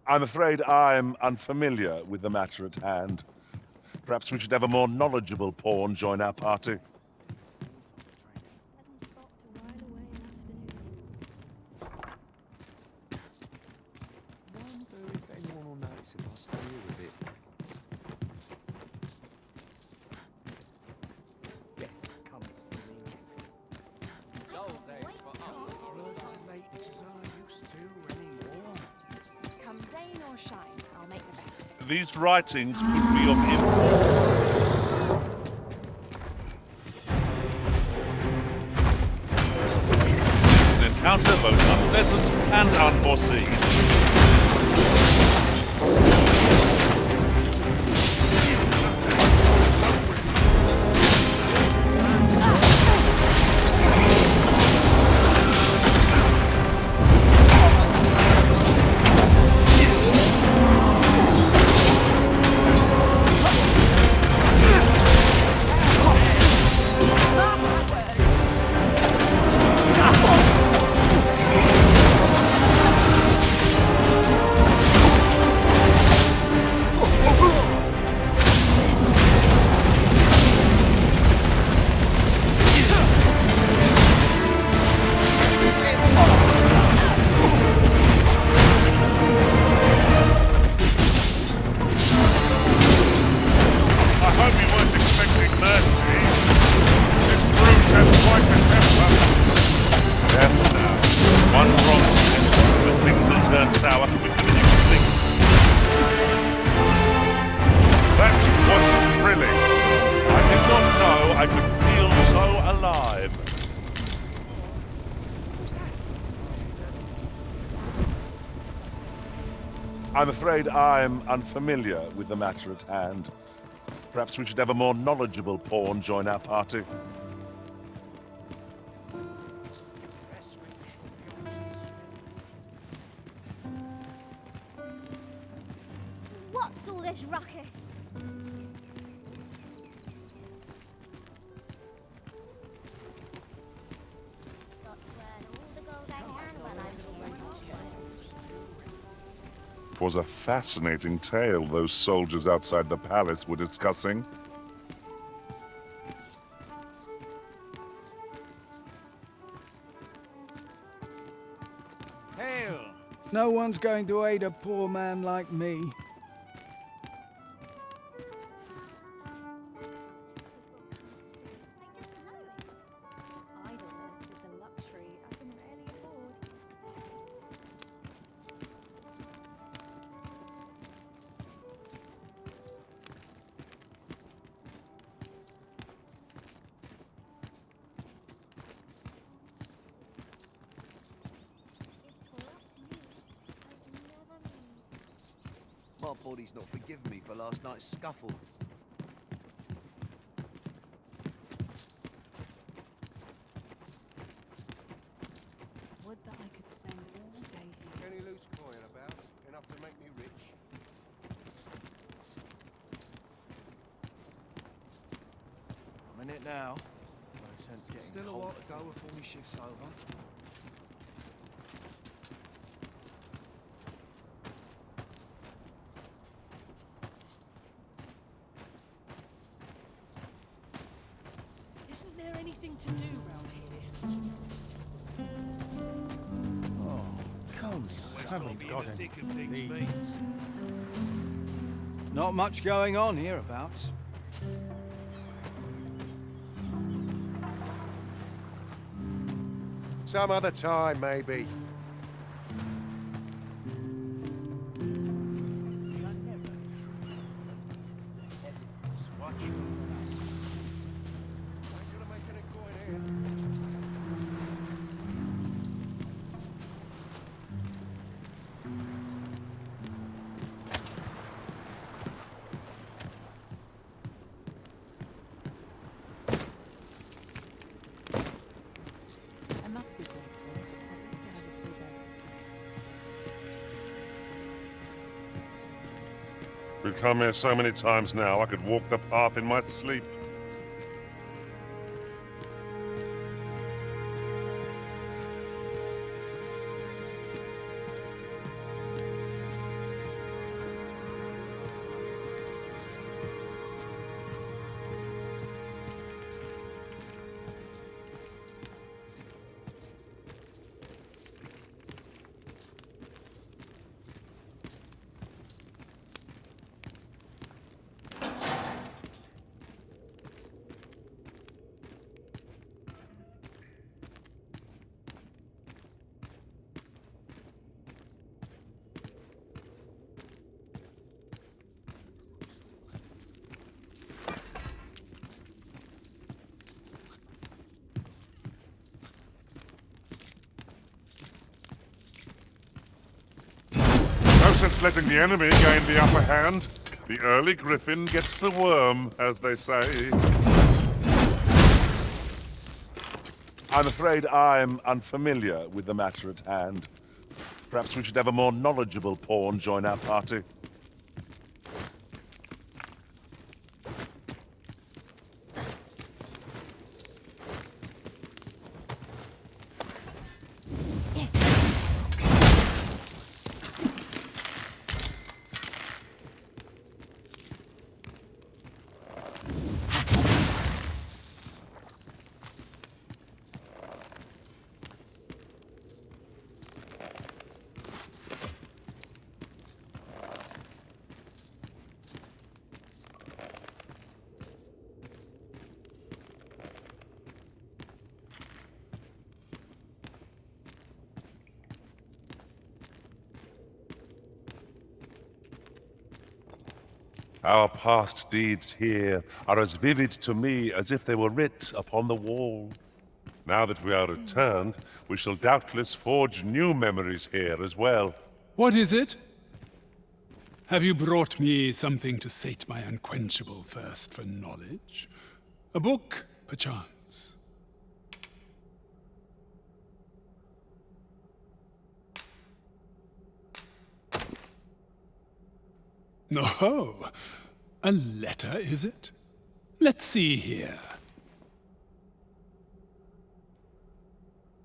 I'm afraid I'm unfamiliar with the matter at hand. Perhaps we should have a more knowledgeable pawn join our party. Pleasant spot to while away an afternoon. Wonder if anyone will notice if I stay here a bit. Yeah, come Gold days for us. not as late as I used to anymore. Come rain or shine, I'll make the best of it. These writings could be of import. An encounter both unpleasant and unforeseen. I hope you weren't expecting mercy. This brute has quite a temper. Careful now. One wrong step, and things will turn sour quicker than you can think. That was thrilling. I did not know I could feel so alive. I'm afraid I'm unfamiliar with the matter at hand. Perhaps we should have a more knowledgeable pawn join our party. What's all this ruckus? Got to earn all the gold I can when I'm here. It was a fascinating tale those soldiers outside the palace were discussing. Hail! No one's going to aid a poor man like me. I just know it. Idleness is a luxury I can rarely afford. If 'twere up to me, I'd never leave. My body's not forgiven me for last night's scuffle. Would that I could spend all day here. Any loose coin about? Enough to make me rich? I'm in it now. No sense getting Still a while to go before my shift's over. Isn't there anything to do round here? Oh, come, haven't got any these. Not much going on hereabouts. Some other time, maybe. Ain't gonna make any coin here. I must be grateful. At least I have a free bed. We've come here so many times now, I could walk the path in my sleep. letting the enemy gain the upper hand. The early griffin gets the worm, as they say. I'm afraid I'm unfamiliar with the matter at hand. Perhaps we should have a more knowledgeable pawn join our party. Our past deeds here are as vivid to me as if they were writ upon the wall. Now that we are returned, we shall doubtless forge new memories here as well. What is it? Have you brought me something to sate my unquenchable thirst for knowledge? A book, perchance? Oh, a letter, is it? Let's see here.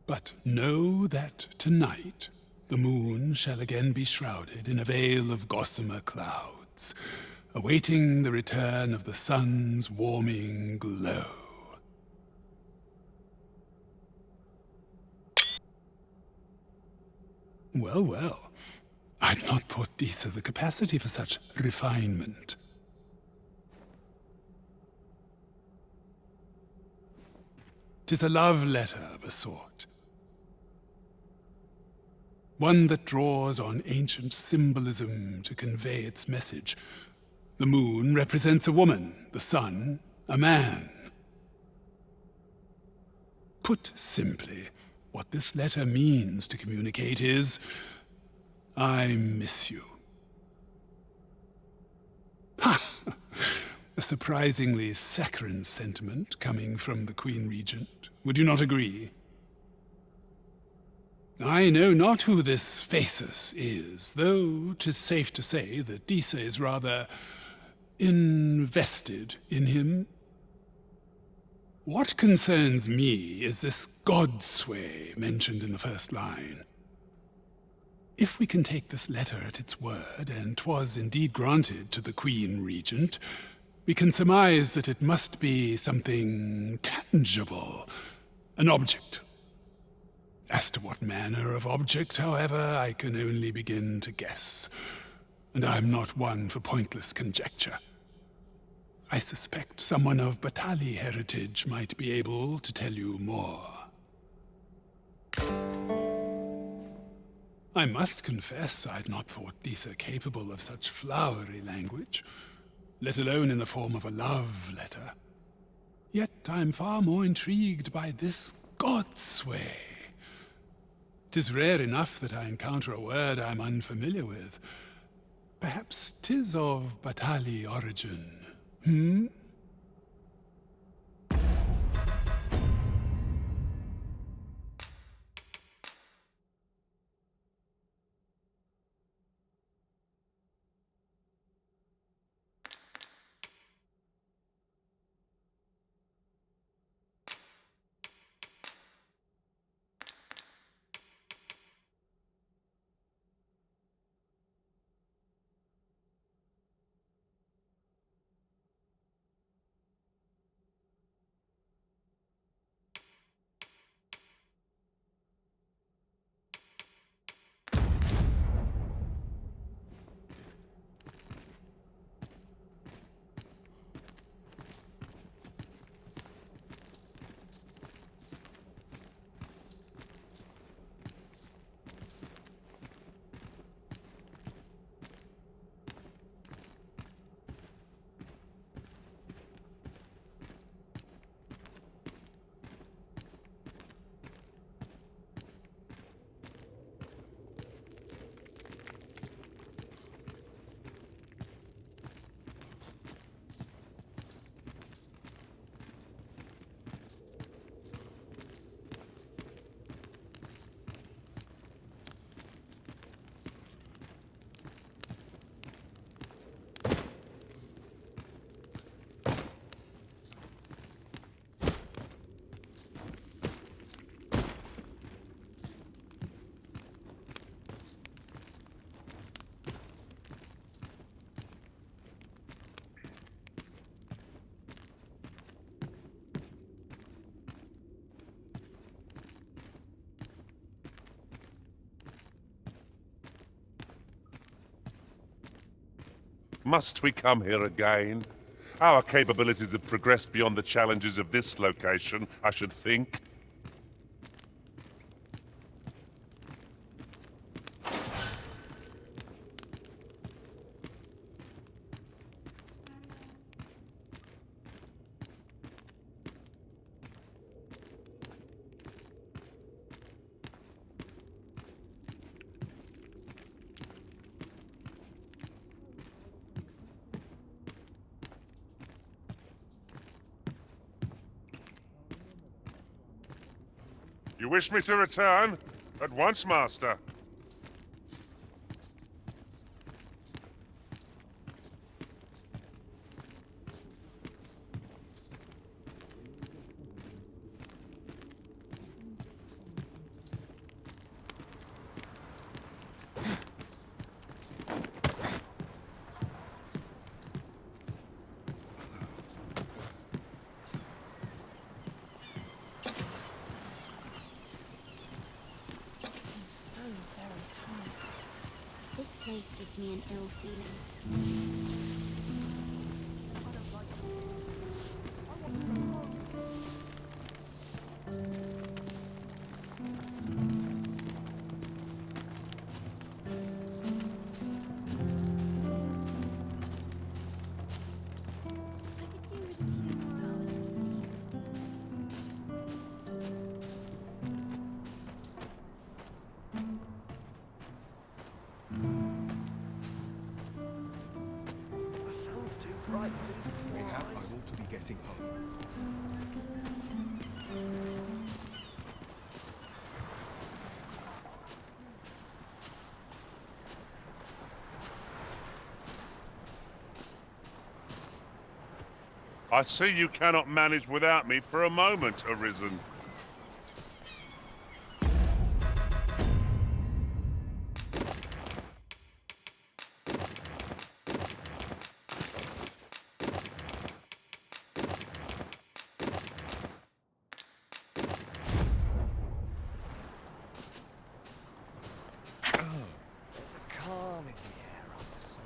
But know that tonight the moon shall again be shrouded in a veil of gossamer clouds, awaiting the return of the sun's warming glow. Well, well. I'd not thought Disa the capacity for such refinement. 'Tis a love letter of a sort. One that draws on ancient symbolism to convey its message. The moon represents a woman, the sun, a man. Put simply, what this letter means to communicate is, I miss you. Ha! A surprisingly saccharine sentiment coming from the Queen Regent. Would you not agree? I know not who this Phasis is, though 'tis safe to say that Disa is rather invested in him. What concerns me is this godsway mentioned in the first line. If we can take this letter at its word, and 'twas indeed granted to the Queen Regent, we can surmise that it must be something tangible, an object. As to what manner of object, however, I can only begin to guess, and I'm not one for pointless conjecture. I suspect someone of Batali heritage might be able to tell you more. I must confess I'd not thought Disa capable of such flowery language, let alone in the form of a love letter. Yet I'm far more intrigued by this godsway. 'Tis rare enough that I encounter a word I'm unfamiliar with. Perhaps 'tis of Batali origin. Must we come here again? Our capabilities have progressed beyond the challenges of this location, I should think. You wish me to return? At once, Master. This place gives me an ill feeling. I could do with a few more hours sleep. The sun's too bright for these poor I eyes. ought to be getting home. I see you cannot manage without me for a moment, Arisen. There's a calm in the air after sun.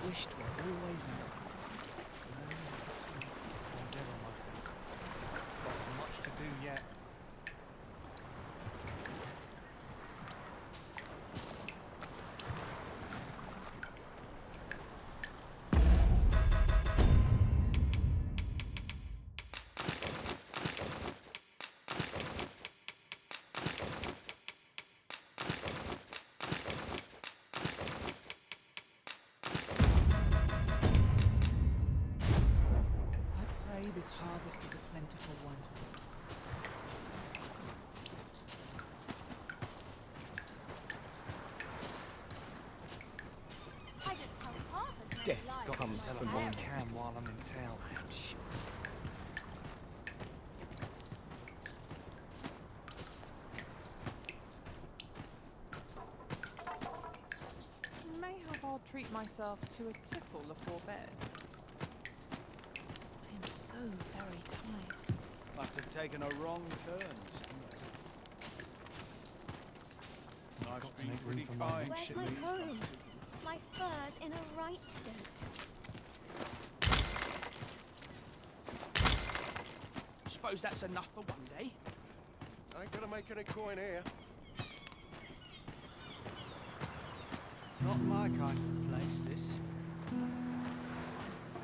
Wished were always night. Learning how to sleep and get on my feet. Got much to do yet. I pray this harvest is a plentiful one. I don't tell half as many Death lies comes as from my one parents. can while I'm in town, I am sure. Mayhap I'll treat myself to a tipple before bed. I am so very tired. Must have taken a wrong turn somewhere. Life's Got to been make room pretty for my kind. Where's shit my mates. home? My fur's in a right state. Suppose that's enough for one day. Ain't gonna make any coin here. Not my kind of place, this.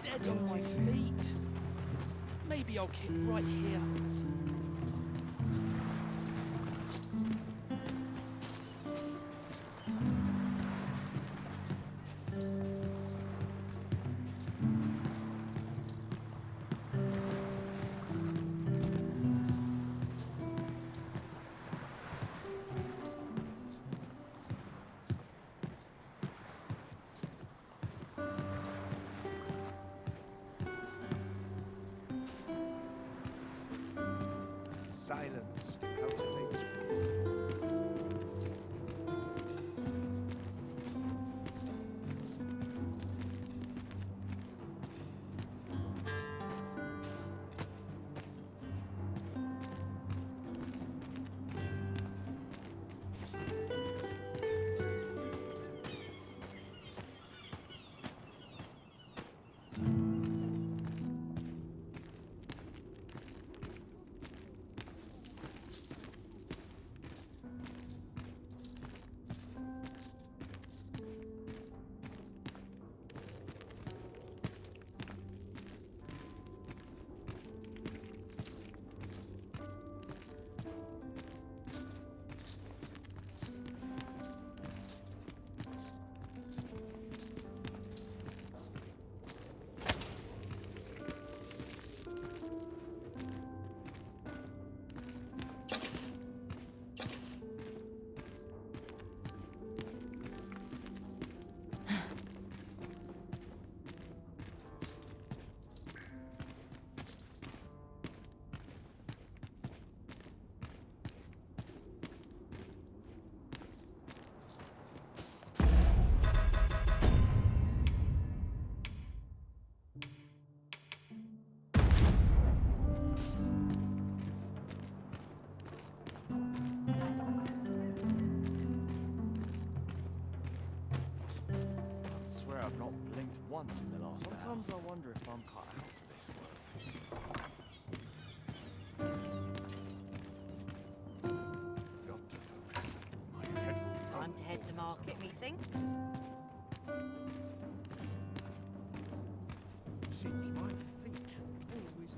Dead on my feet. Maybe I'll kick right here. once in the last Sometimes I wonder if I'm cut out for this work. Got to focus. My head will Time to head to market, methinks. Seems my feet always.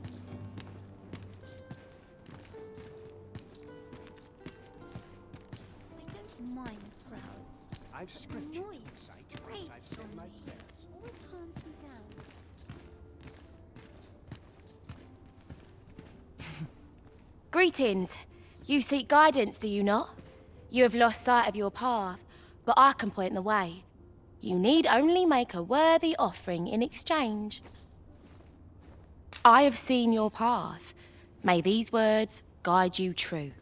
I don't mind crowds. I've The scripted noise sight grates I've said on my me. prayers. Always calms me down. Greetings. You seek guidance, do you not? You have lost sight of your path, but I can point the way. You need only make a worthy offering in exchange. I have seen your path. May these words guide you true.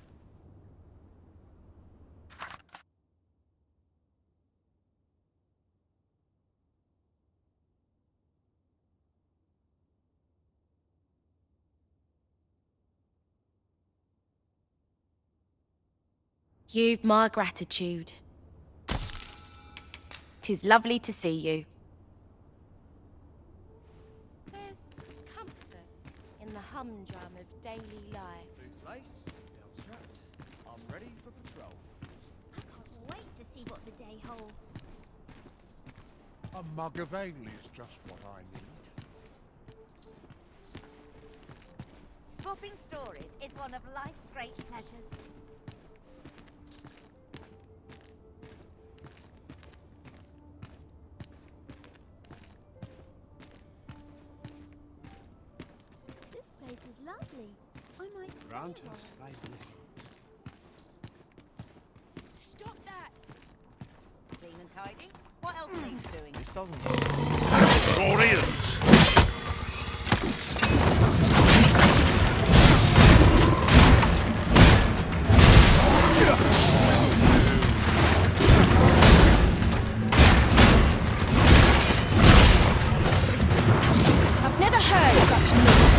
You've my gratitude. 'Tis lovely to see you. There's comfort in the humdrum of daily life. Boots laced, belt strapped. I'm ready for patrol. I can't wait to see what the day holds. A mug of ale is just what I need. Swapping stories is one of life's great pleasures. This place is lovely. I might stay Grant a us while. thy blessings. Stop that! Clean and tidy. What else needs doing? This doesn't seem Notorious! I've never heard such noise.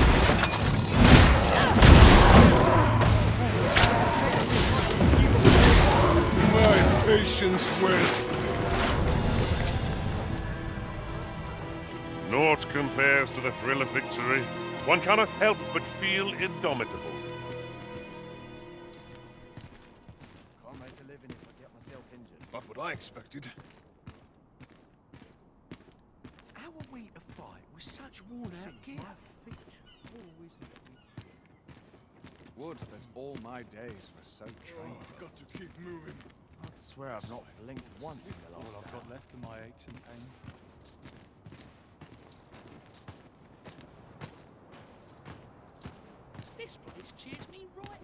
My patience wears. Naught compares to the thrill of victory. One cannot help but feel indomitable. Can't make a living if I get myself injured. Not what I expected. How are we to fight with such worn-out gear? Would that all my days were so trained. Got to keep moving. I'd swear I've not blinked once in the last All I've got left are my aches and pains. This place cheers me right up.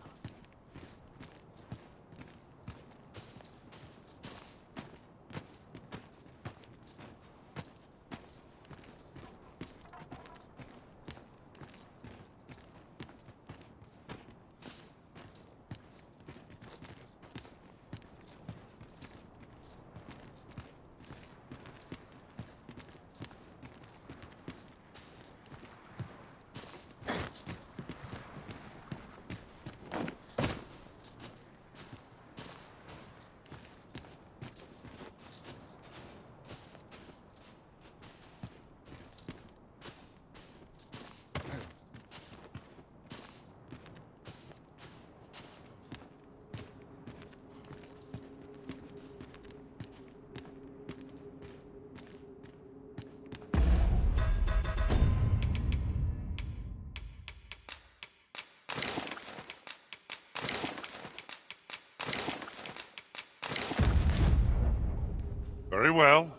Very well,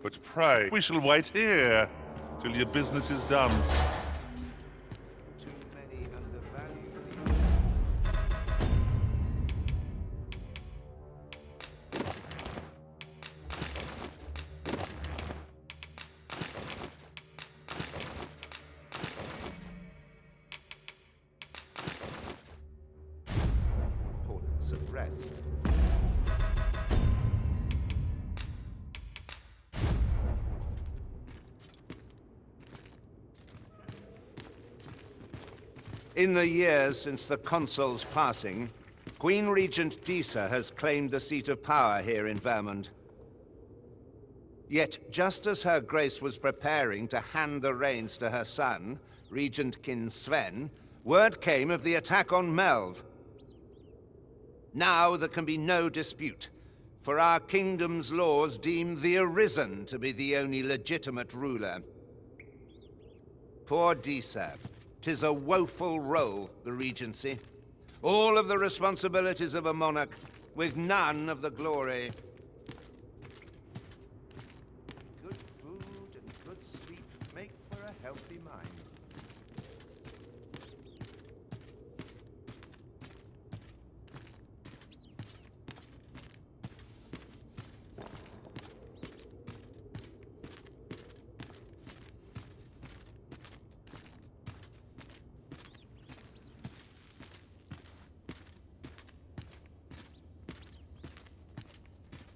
but pray, we shall wait here till your business is done. Too many undervalued. Importance of rest. In the years since the consul's passing, Queen Regent Disa has claimed the seat of power here in Vermund. Yet, just as her grace was preparing to hand the reins to her son, Regent Kin Sven, word came of the attack on Melv. Now there can be no dispute, for our kingdom's laws deem the Arisen to be the only legitimate ruler. Poor Disa. 'Tis a woeful role, the regency. All of the responsibilities of a monarch, with none of the glory. Good food and good sleep make for a healthy mind.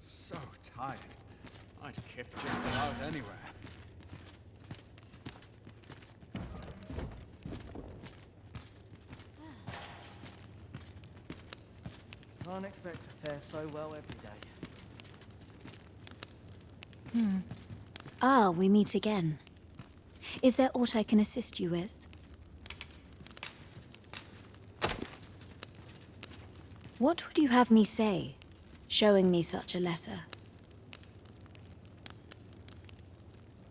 So tired. I'd kip just about anywhere. Can't expect to fare so well every day. Ah, we meet again. Is there aught I can assist you with? What would you have me say, showing me such a letter?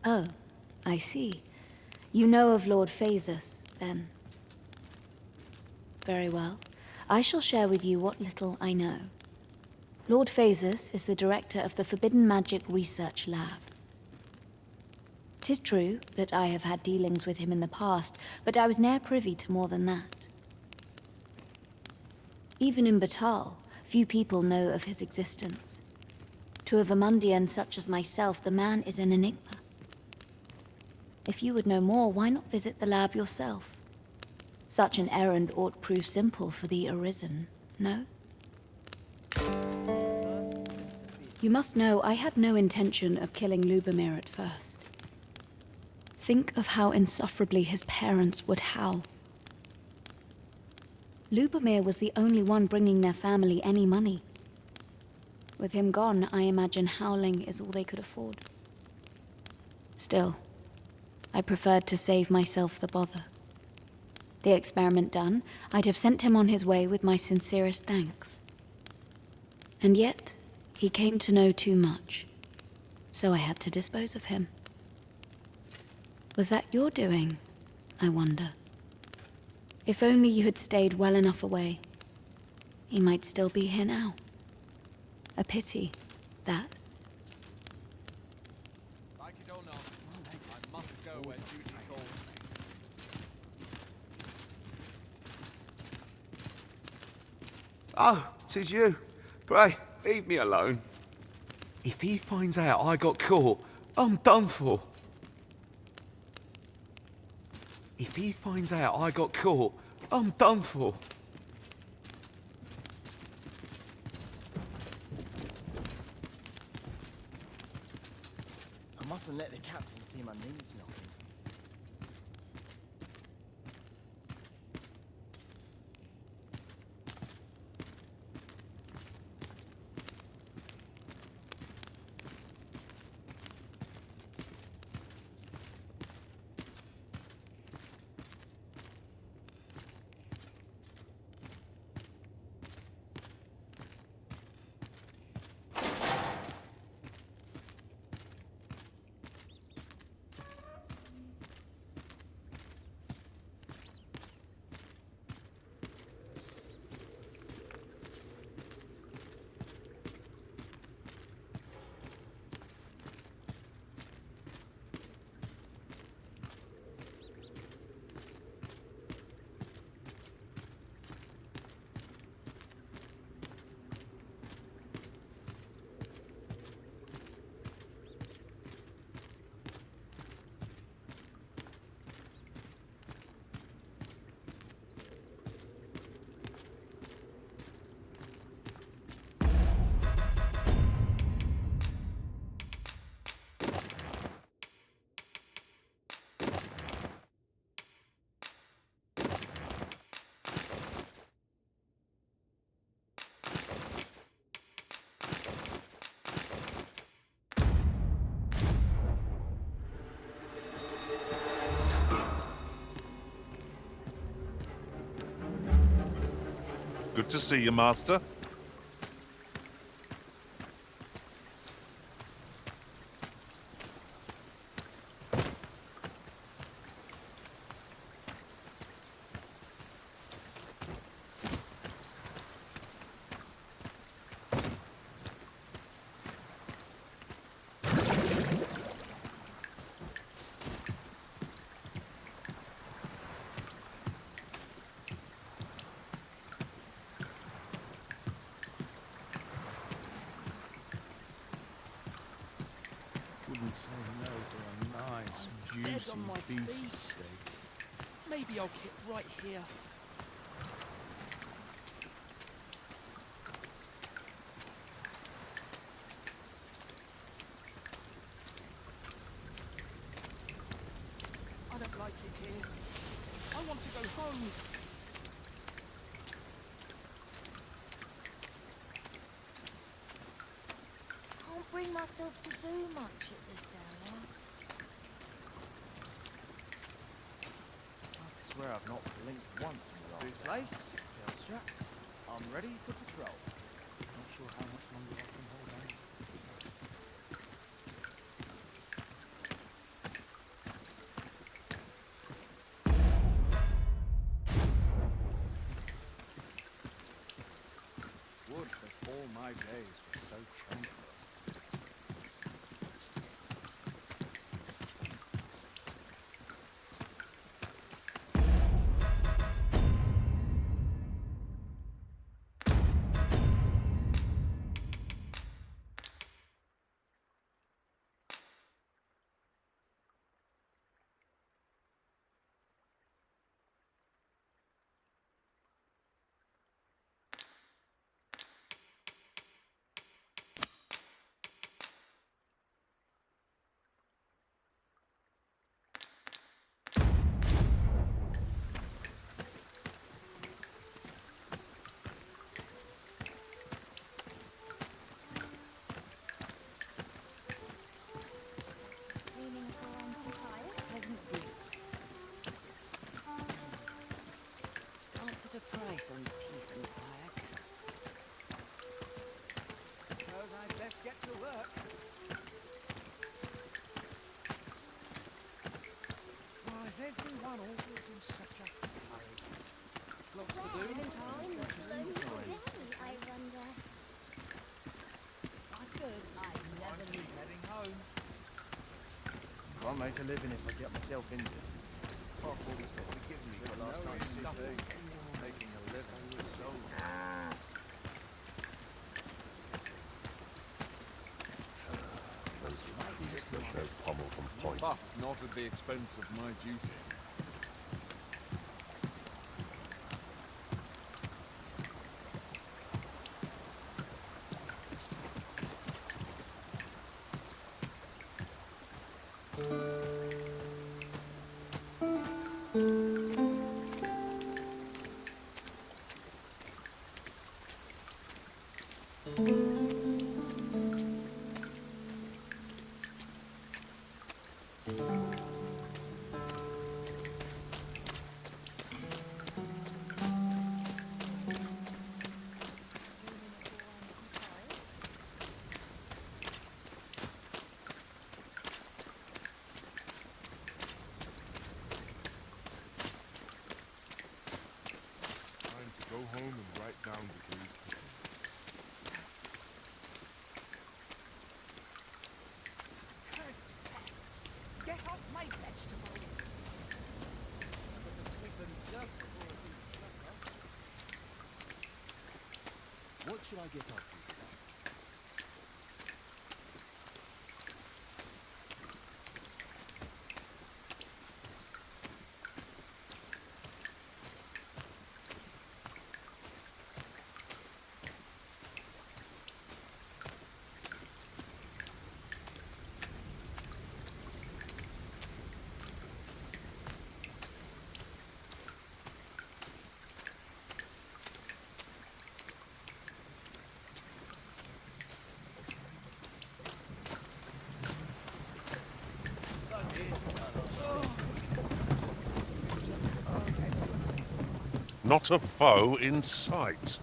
Oh, I see. You know of Lord Phasus, then. Very well. I shall share with you what little I know. Lord Phasus is the director of the Forbidden Magic Research Lab. 'Tis true that I have had dealings with him in the past, but I was ne'er privy to more than that. Even in Batal, few people know of his existence. To a Vermundian such as myself, the man is an enigma. If you would know more, why not visit the lab yourself? Such an errand ought prove simple for the Arisen, no? You must know I had no intention of killing Lubomir at first. Think of how insufferably his parents would howl. Lubomir was the only one bringing their family any money. With him gone, I imagine howling is all they could afford. Still, I preferred to save myself the bother. The experiment done, I'd have sent him on his way with my sincerest thanks. And yet, he came to know too much, so I had to dispose of him. Was that your doing, I wonder? If only you had stayed well enough away, he might still be here now. A pity, that. Like it or not, I must go where duty calls me. Oh, 'tis you. Pray, leave me alone. If he finds out I got caught, I'm done for. If he finds out I got caught, I'm done for. I mustn't let the captain see my knees knocking. Good to see you, Master. Wouldn't say no to a nice, Dead on my juicy piece feet. of steak. Maybe I'll keep right here. I don't like it here. I want to go home. Can't bring myself to do much at this hour. I'd swear I've not blinked once in the last Boots hour. laced, belt strapped. I'm ready for patrol. Not sure how much longer I can hold on. Would that all my days were so tranquil. Meaning for untired pleasant boots. Can't put a price on peace and quiet. Suppose I'd best get to work. Why is everyone always in such a hurry? Lots to do. I wonder. I could. I'd never leave heading home. Can't make a living if I get myself injured. Half what he's given me for last night's scuffle. Making a living was so but not at the expense of my duty. Time to go home and write down the day's plans. Cursed pests! Get off my vegetables! What should I get up to today? Not a foe in sight.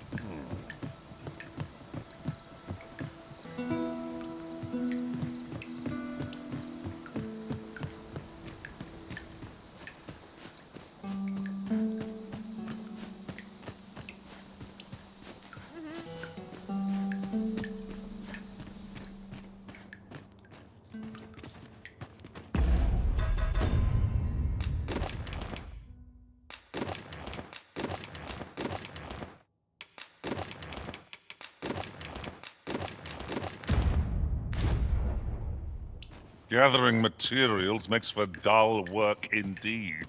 Gathering materials makes for dull work indeed.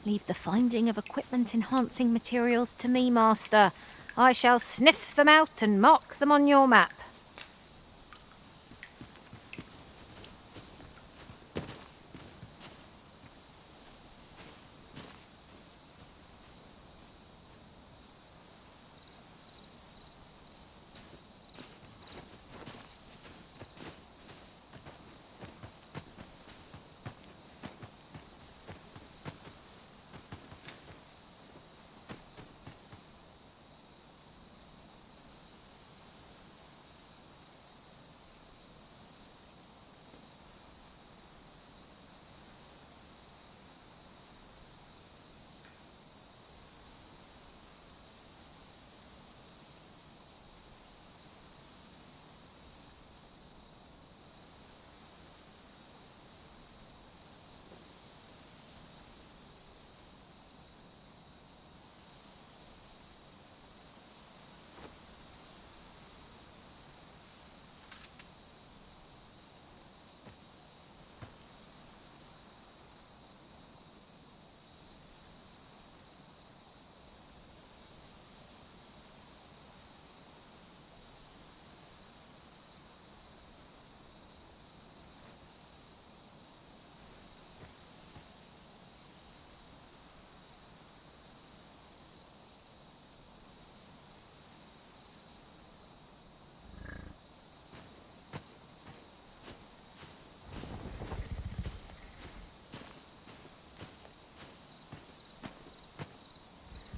Leave the finding of equipment-enhancing materials to me, Master. I shall sniff them out and mark them on your map.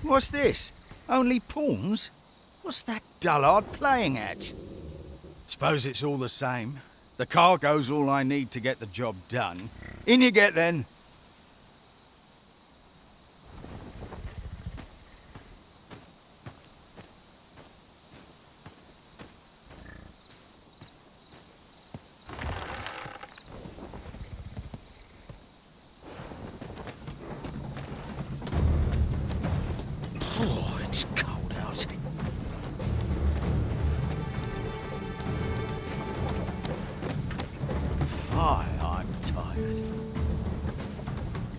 What's this? Only pawns? What's that dullard playing at? Suppose it's all the same. The cargo's all I need to get the job done. In you get then. Oh, it's cold out. I'm tired.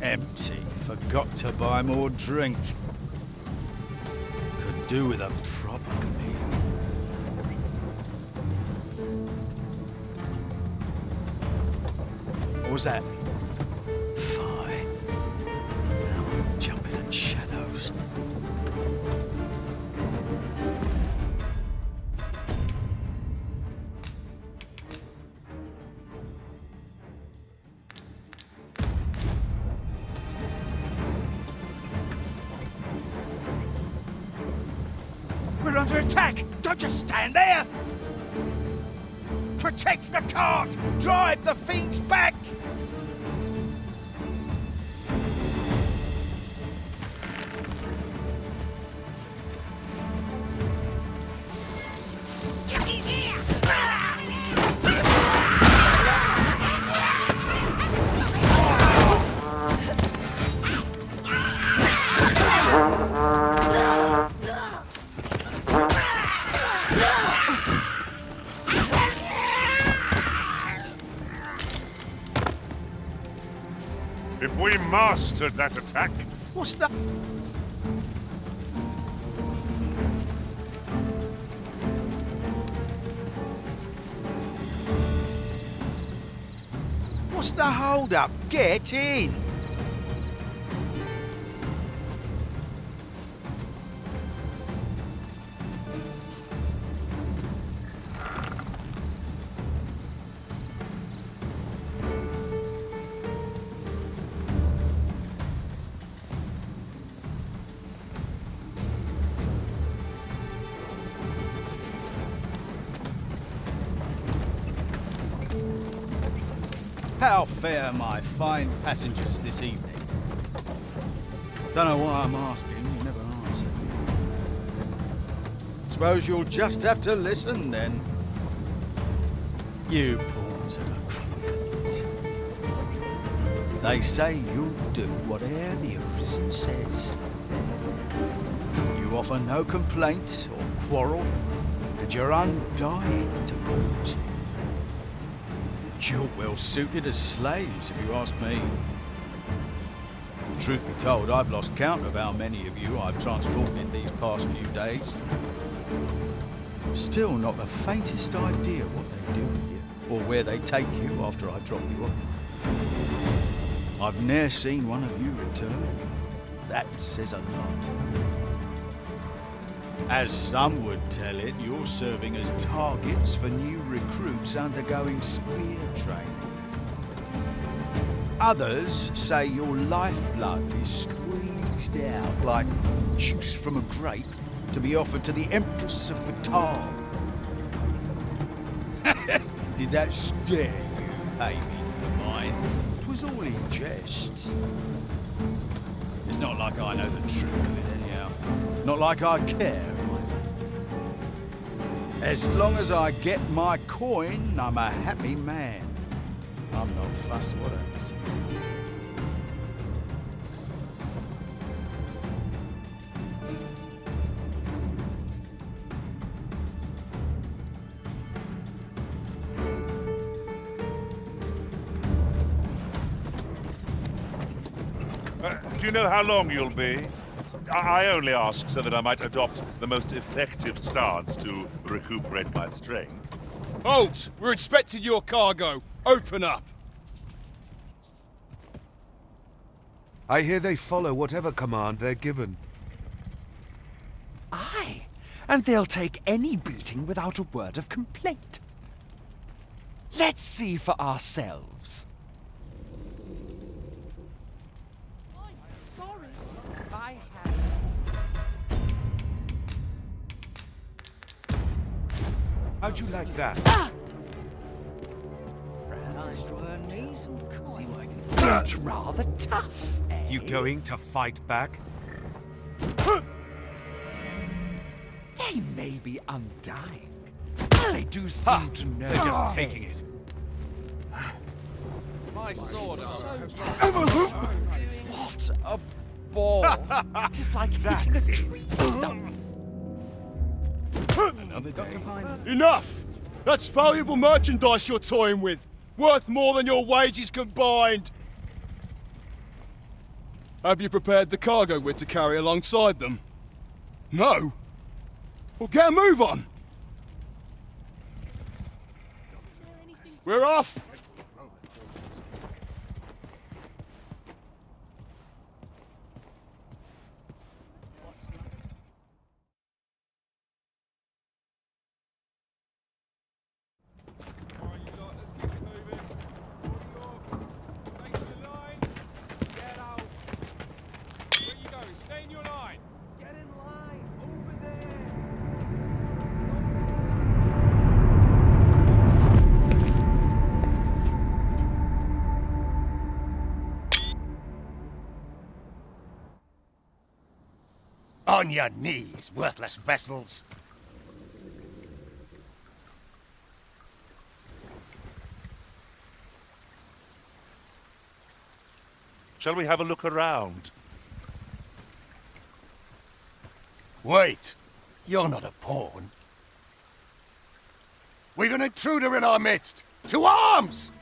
Empty. Forgot to buy more drink. Could do with a proper meal. What was that? Fire. Now I'm jumping at shadows. We're under attack! Don't just stand there! Protect the cart! Drive the fiends back! If we mastered that attack, What's that? What's the hold up? Get in! How fare my fine passengers this evening? Don't know why I'm asking, you never answer. Suppose you'll just have to listen then. You pawns are queers. They say you'll do whate'er the Arisen says. You offer no complaint or quarrel, and you're undying to port. You're well suited as slaves, if you ask me. Truth be told, I've lost count of how many of you I've transported these past few days. Still not the faintest idea what they do with you, or where they take you after I drop you off. I've ne'er seen one of you return. That says a lot. As some would tell it, you're serving as targets for new recruits undergoing spear training. Others say your lifeblood is squeezed out like juice from a grape to be offered to the Empress of Batal. Did that scare you, baby, the mind? 'Twas all in jest. It's not like I know the truth of it anyhow. Not like I care, either. As long as I get my coin, I'm a happy man. I'm not fussed what happens to me. Do you know how long you'll be? I only ask so that I might adopt the most effective stance to recuperate my strength. Halt! We're expecting your cargo. Open up. I hear they follow whatever command they're given. Aye, and they'll take any beating without a word of complaint. Let's see for ourselves. Sorry, I have. How'd you like that? It's rather tough, eh? You going to fight back? They may be undying. They do seem to know. They're just taking it. My sword. What a ball. Just like hitting a tree stump. Enough! That's valuable merchandise you're toying with. Worth more than your wages combined. Have you prepared the cargo we're to carry alongside them? No? Well, get a move on. We're off. On your knees, worthless vessels. Shall we have a look around? Wait, you're not a pawn. We've an intruder in our midst. To arms!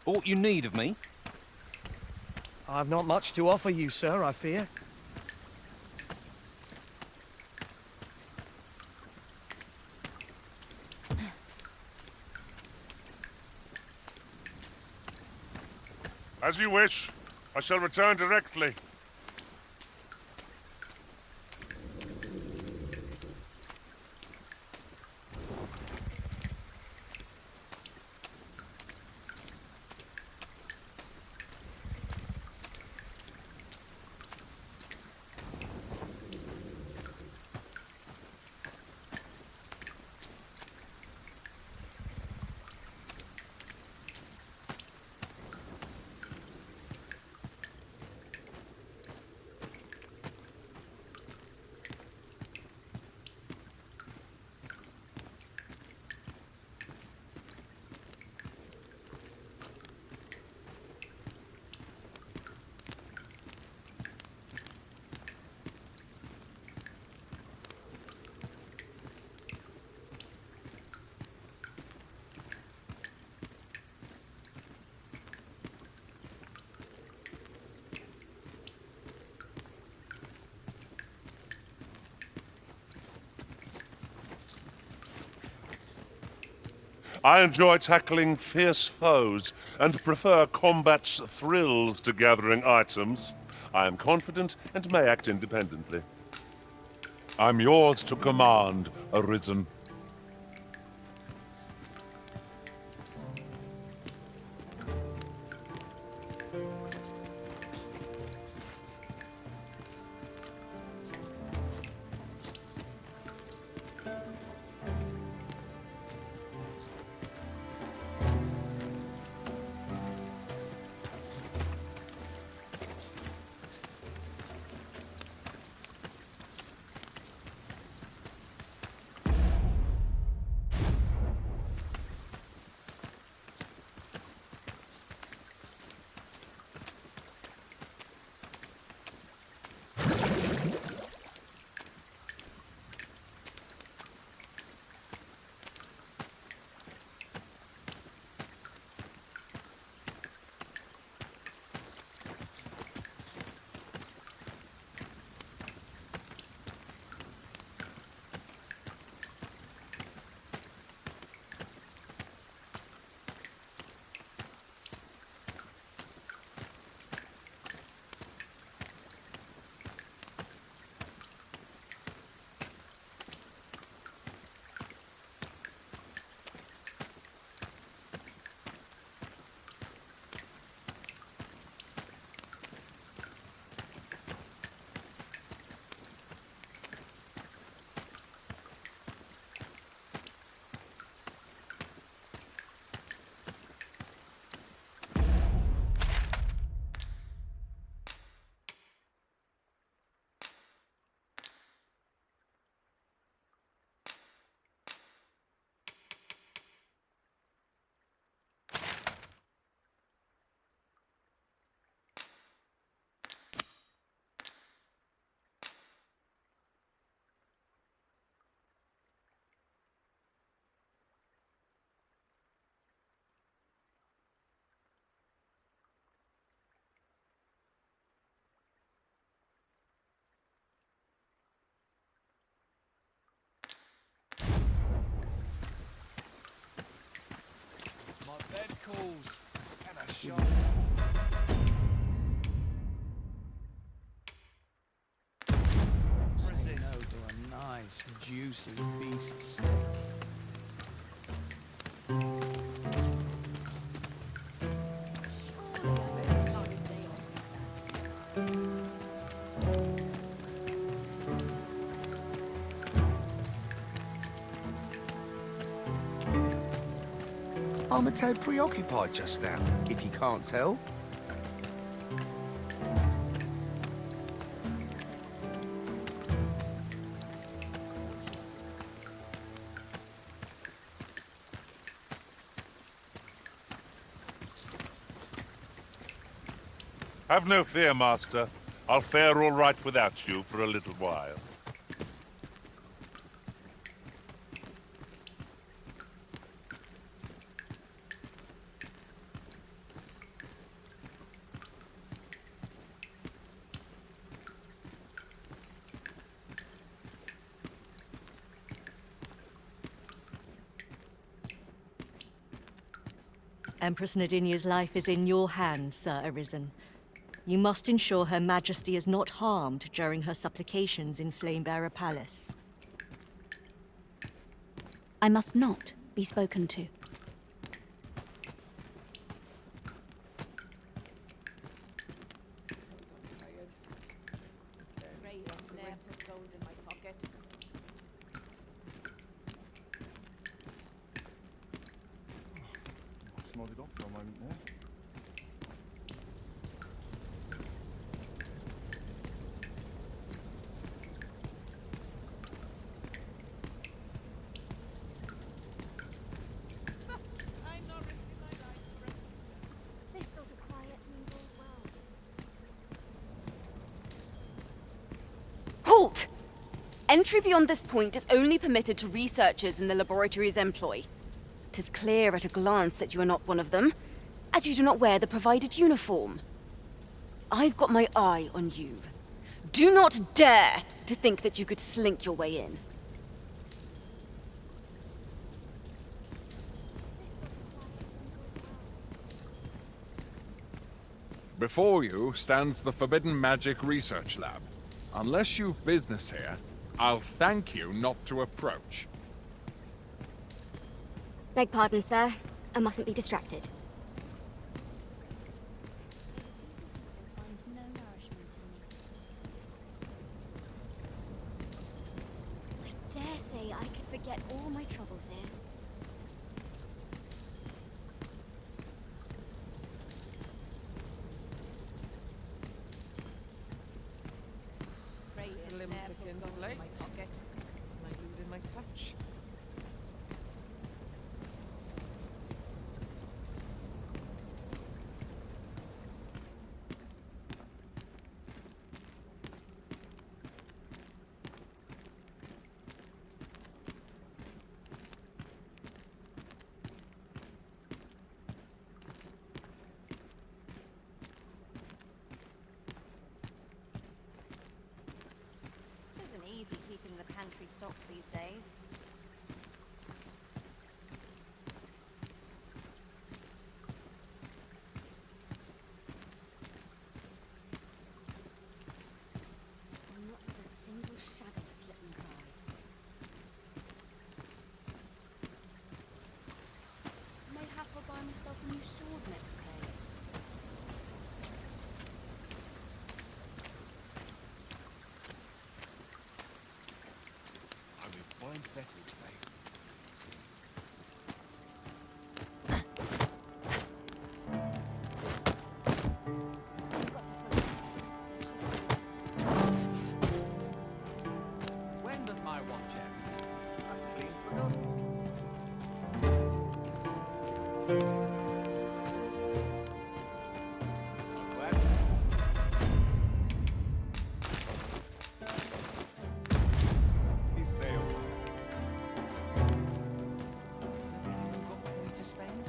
Aught you need of me? I've not much to offer you, sir, I fear. As you wish. I shall return directly. I enjoy tackling fierce foes and prefer combat's thrills to gathering items. I am confident and may act independently. I'm yours to command, Arisen. Bed calls and a shot. Say no to a nice, juicy beast steak. I'm a tad preoccupied just now, if you can't tell. Have no fear, Master. I'll fare all right without you for a little while. Empress Nadinia's life is in your hands, Sir Arisen. You must ensure Her Majesty is not harmed during her supplications in Flamebearer Palace. I must not be spoken to. Nodded off for a moment there. This sort of quiet means all well. Halt! Entry beyond this point is only permitted to researchers in the laboratory's employ. 'Tis clear at a glance that you are not one of them, as you do not wear the provided uniform. I've got my eye on you. Do not dare to think that you could slink your way in. Before you stands the Forbidden Magic Research Lab. Unless you've business here, I'll thank you not to approach. Beg pardon, sir. I mustn't be distracted. I dare say I could forget all my troubles here. Slim pickings of late. My food in my touch. Isn't easy keeping the pantry stocked these days. Not a single shadow slipping by. Mayhap I'll buy myself a new sword next play. I will find better today. When does my watch end? I've clean forgotten. Is there To spend?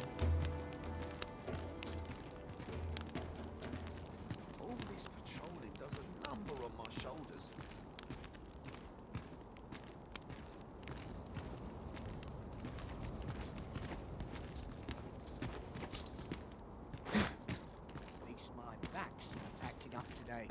all this patrolling does a number on my shoulders. At least my back's not acting up today.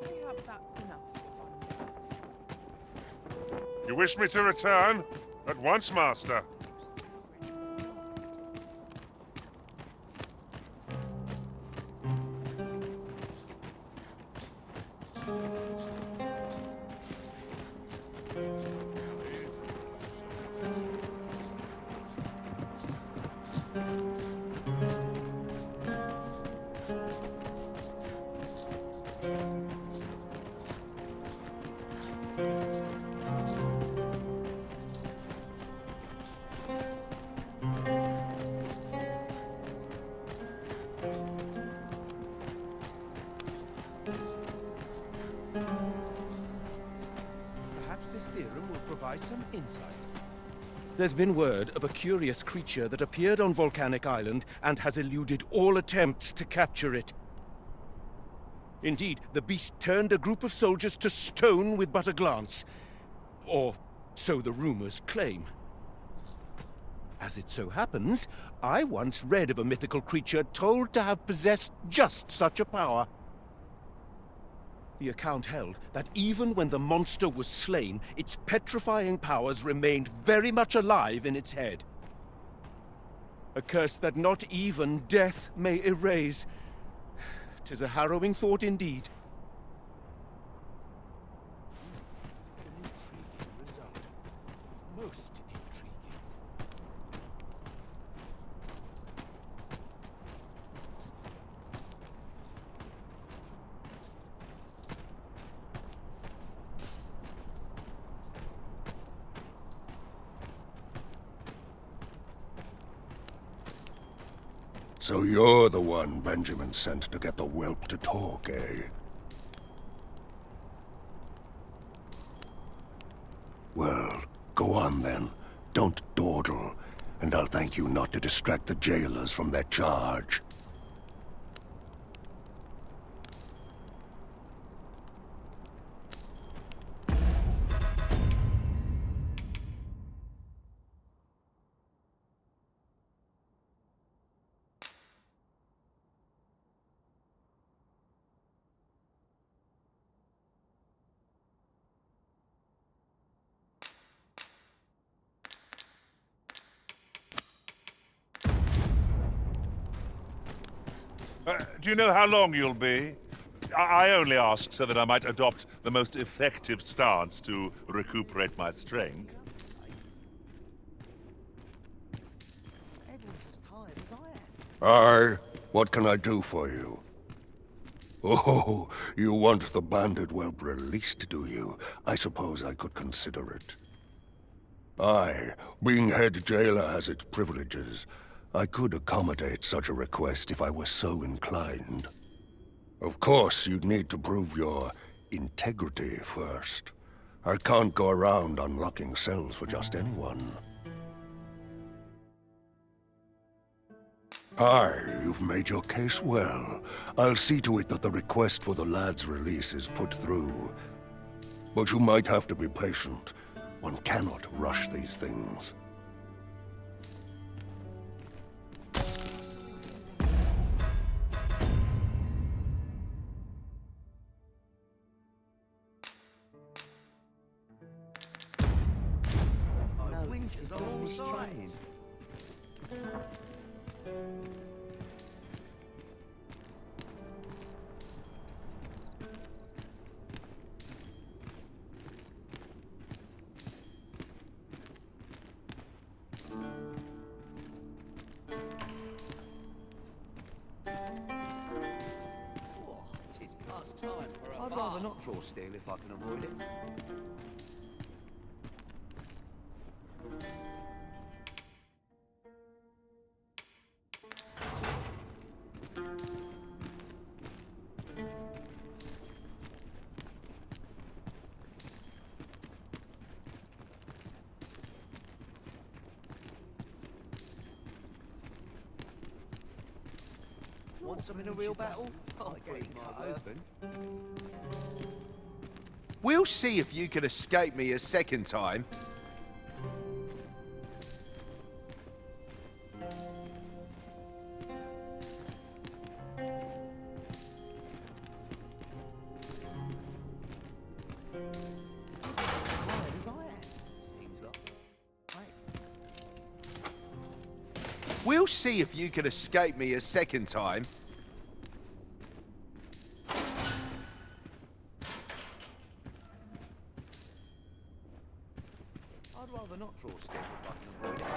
Mayhap that's enough. You wish me to return? At once, Master. Perhaps this theorem will provide some insight. There's been word of a curious creature that appeared on Volcanic Island and has eluded all attempts to capture it. Indeed, the beast turned a group of soldiers to stone with but a glance. Or so the rumors claim. As it so happens, I once read of a mythical creature told to have possessed just such a power. The account held that even when the monster was slain, its petrifying powers remained very much alive in its head. A curse that not even death may erase. 'Tis a harrowing thought indeed. An intriguing result. Most intriguing. So you're the one Benjamin sent to get the whelp to talk, eh? Well, go on then. Don't dawdle, and I'll thank you not to distract the jailers from their charge. Do you know how long you'll be? I only ask so that I might adopt the most effective stance to recuperate my strength. Aye, what can I do for you? Oh, you want the bandit whelp released, do you? I suppose I could consider it. Aye, being head jailer has its privileges. I could accommodate such a request if I were so inclined. Of course, you'd need to prove your integrity first. I can't go around unlocking cells for just anyone. Aye, you've made your case well. I'll see to it that the request for the lad's release is put through. But you might have to be patient. One cannot rush these things. Winter's all sides. I'd rather not draw steel if I can avoid it. Want some in a real battle? I'll break my open. We'll see if you can escape me a second time. We'll see if you can escape me a second time. I'd rather not draw steel button avoid it.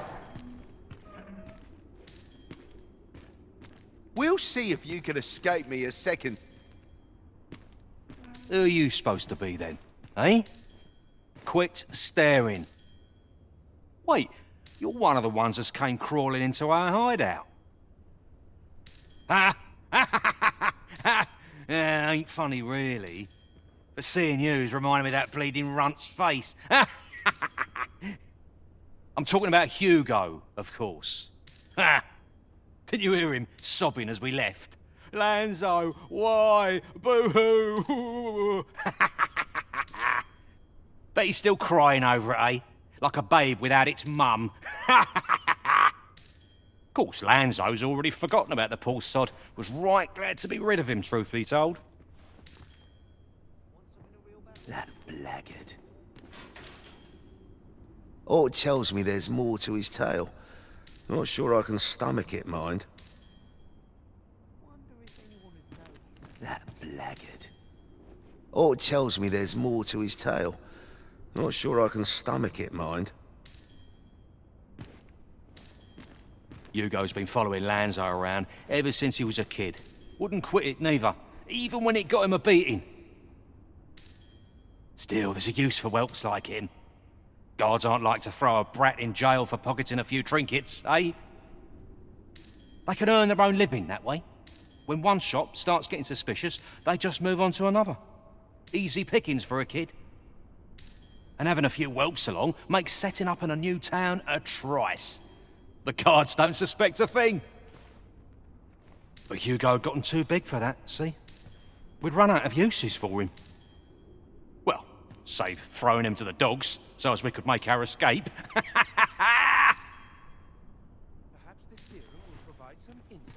We'll see if you can escape me a second. Who are you supposed to be then, eh? Quit staring. Wait, you're one of the ones that came crawling into our hideout. Ha! Yeah, ain't funny really. But seeing you's reminding me of that bleeding runt's face. I'm talking about Hugo, of course. Ha! Didn't you hear him sobbing as we left? Lanzo, why? Boo-hoo! Bet he's still crying over it, eh? Like a babe without its mum. Of course, Lanzo's already forgotten about the poor sod. Was right glad to be rid of him, truth be told. That blackguard. Oh, it tells me there's more to his tale. Not sure I can stomach it, mind. That blackguard. Oh, it tells me there's more to his tale. Not sure I can stomach it, mind. Hugo's been following Lanzo around ever since he was a kid. Wouldn't quit it neither, even when it got him a beating. Still, there's a use for whelps like him. Guards aren't like to throw a brat in jail for pocketing a few trinkets, eh? They can earn their own living that way. When one shop starts getting suspicious, they just move on to another. Easy pickings for a kid. And having a few whelps along makes setting up in a new town a trice. The guards don't suspect a thing. But Hugo had gotten too big for that, see? We'd run out of uses for him. Well, save throwing him to the dogs, so as we could make our escape. Perhaps this theorem will provide some insight.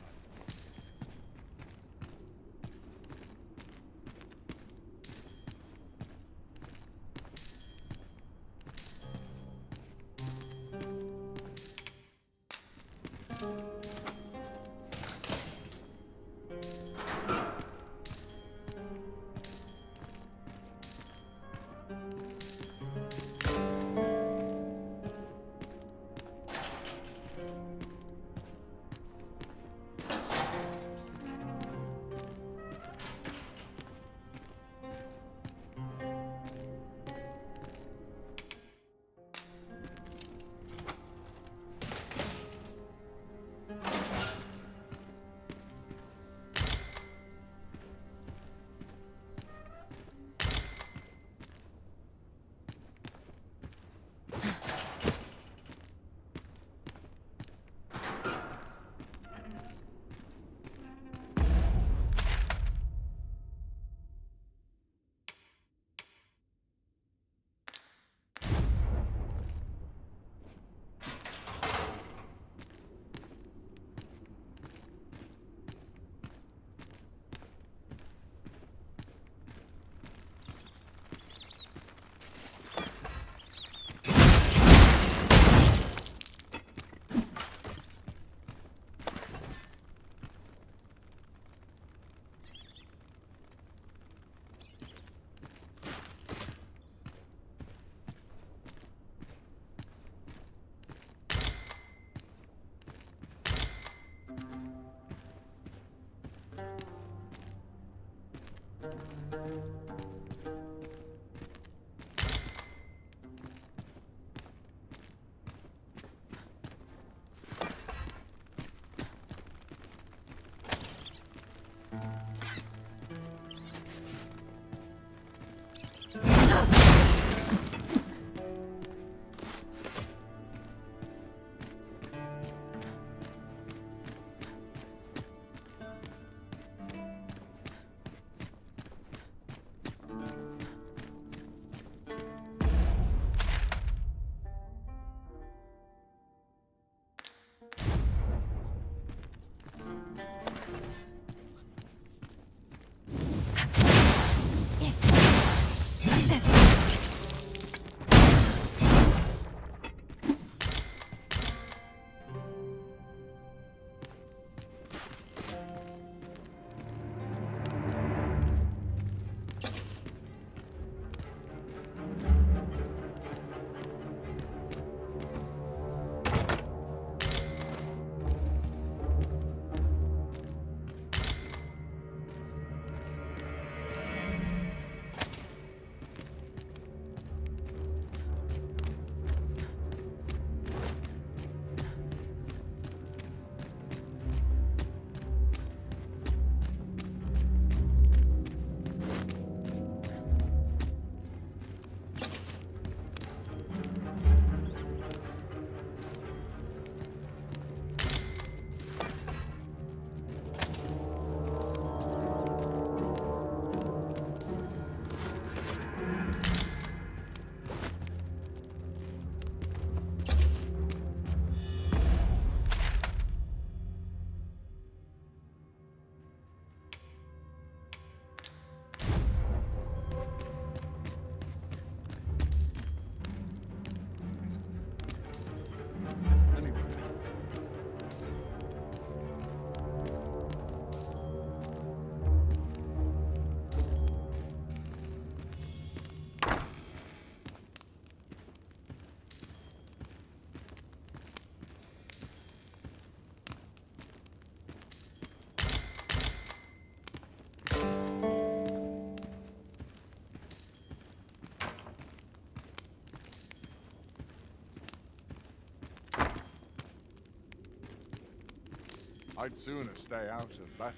I'd sooner stay out of battle,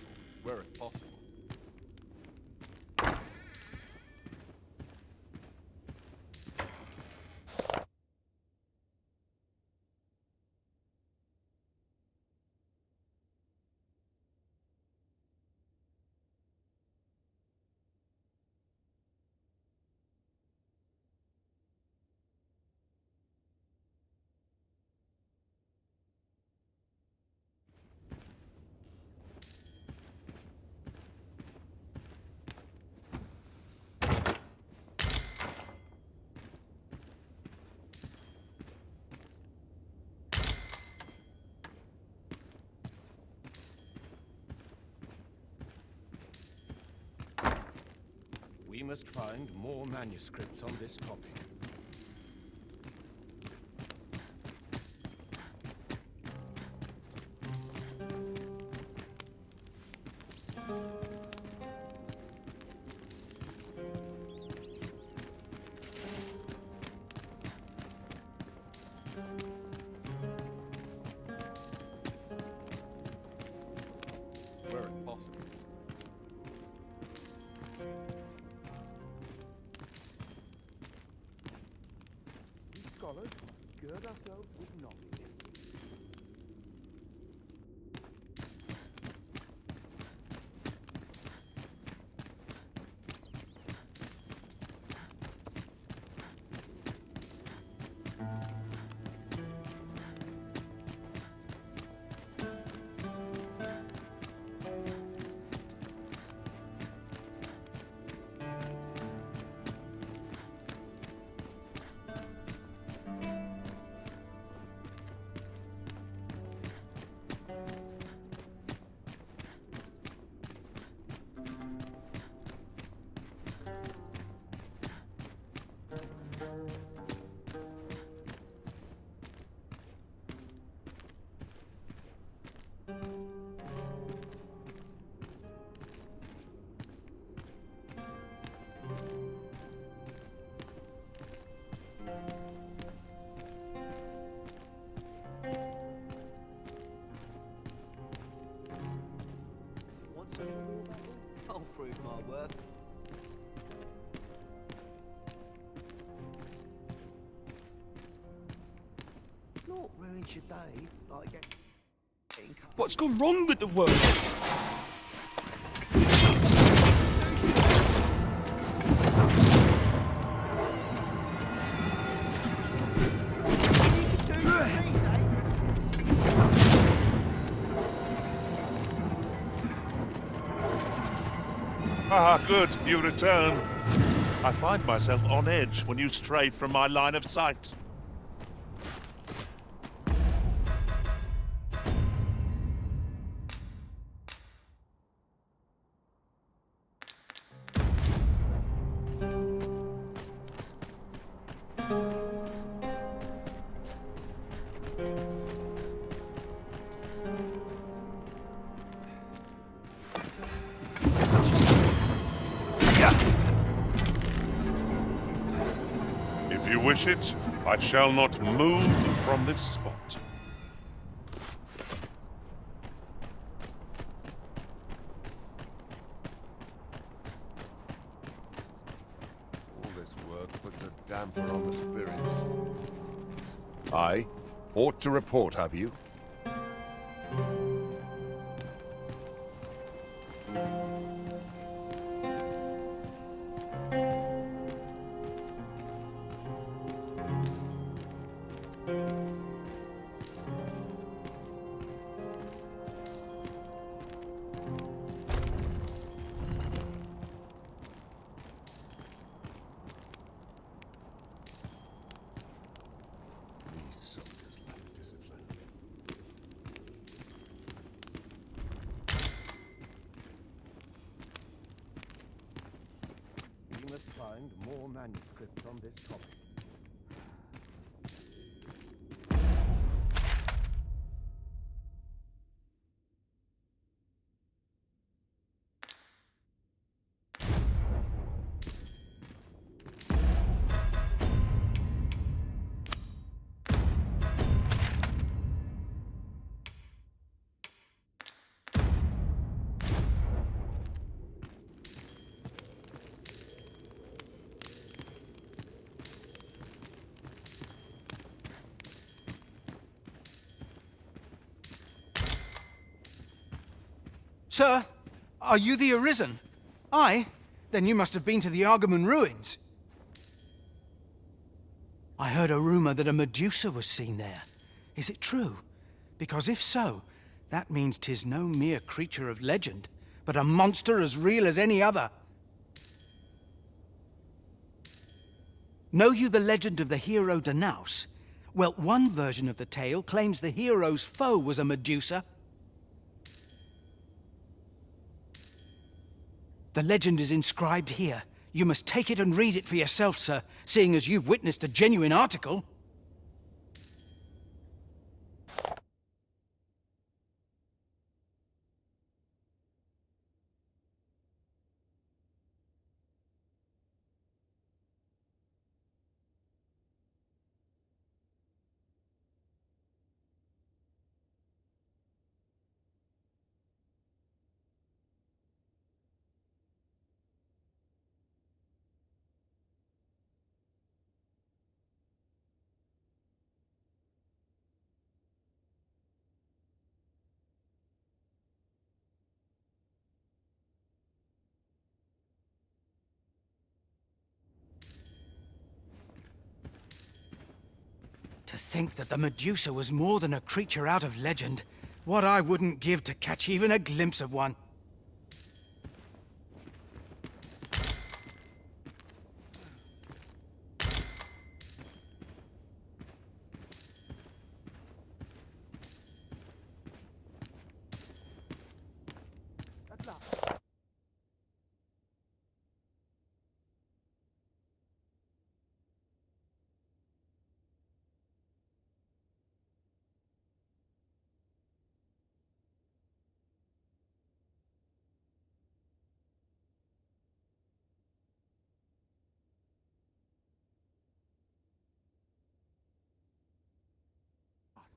were it possible. We must find more manuscripts on this topic. Were it possible. Scholars, gird ourselves with knowledge. I'll prove my worth. Not ruins your day, like getting cut. What's gone wrong with the world? Ah, good, you return. I find myself on edge when you stray from my line of sight. If you wish it, I shall not move from this spot. All this work puts a damper on the spirits. Aye. Ought to report, have you? These soldiers lack discipline. We must find more manuscripts on this topic. Sir, are you the Arisen? Aye? Then you must have been to the Argamon ruins. I heard a rumor that a Medusa was seen there. Is it true? Because if so, that means 'tis no mere creature of legend, but a monster as real as any other. Know you the legend of the hero Danaus? Well, one version of the tale claims the hero's foe was a Medusa. The legend is inscribed here. You must take it and read it for yourself, sir, seeing as you've witnessed a genuine article. To think that the Medusa was more than a creature out of legend. What I wouldn't give to catch even a glimpse of one.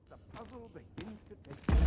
The puzzle begins to take.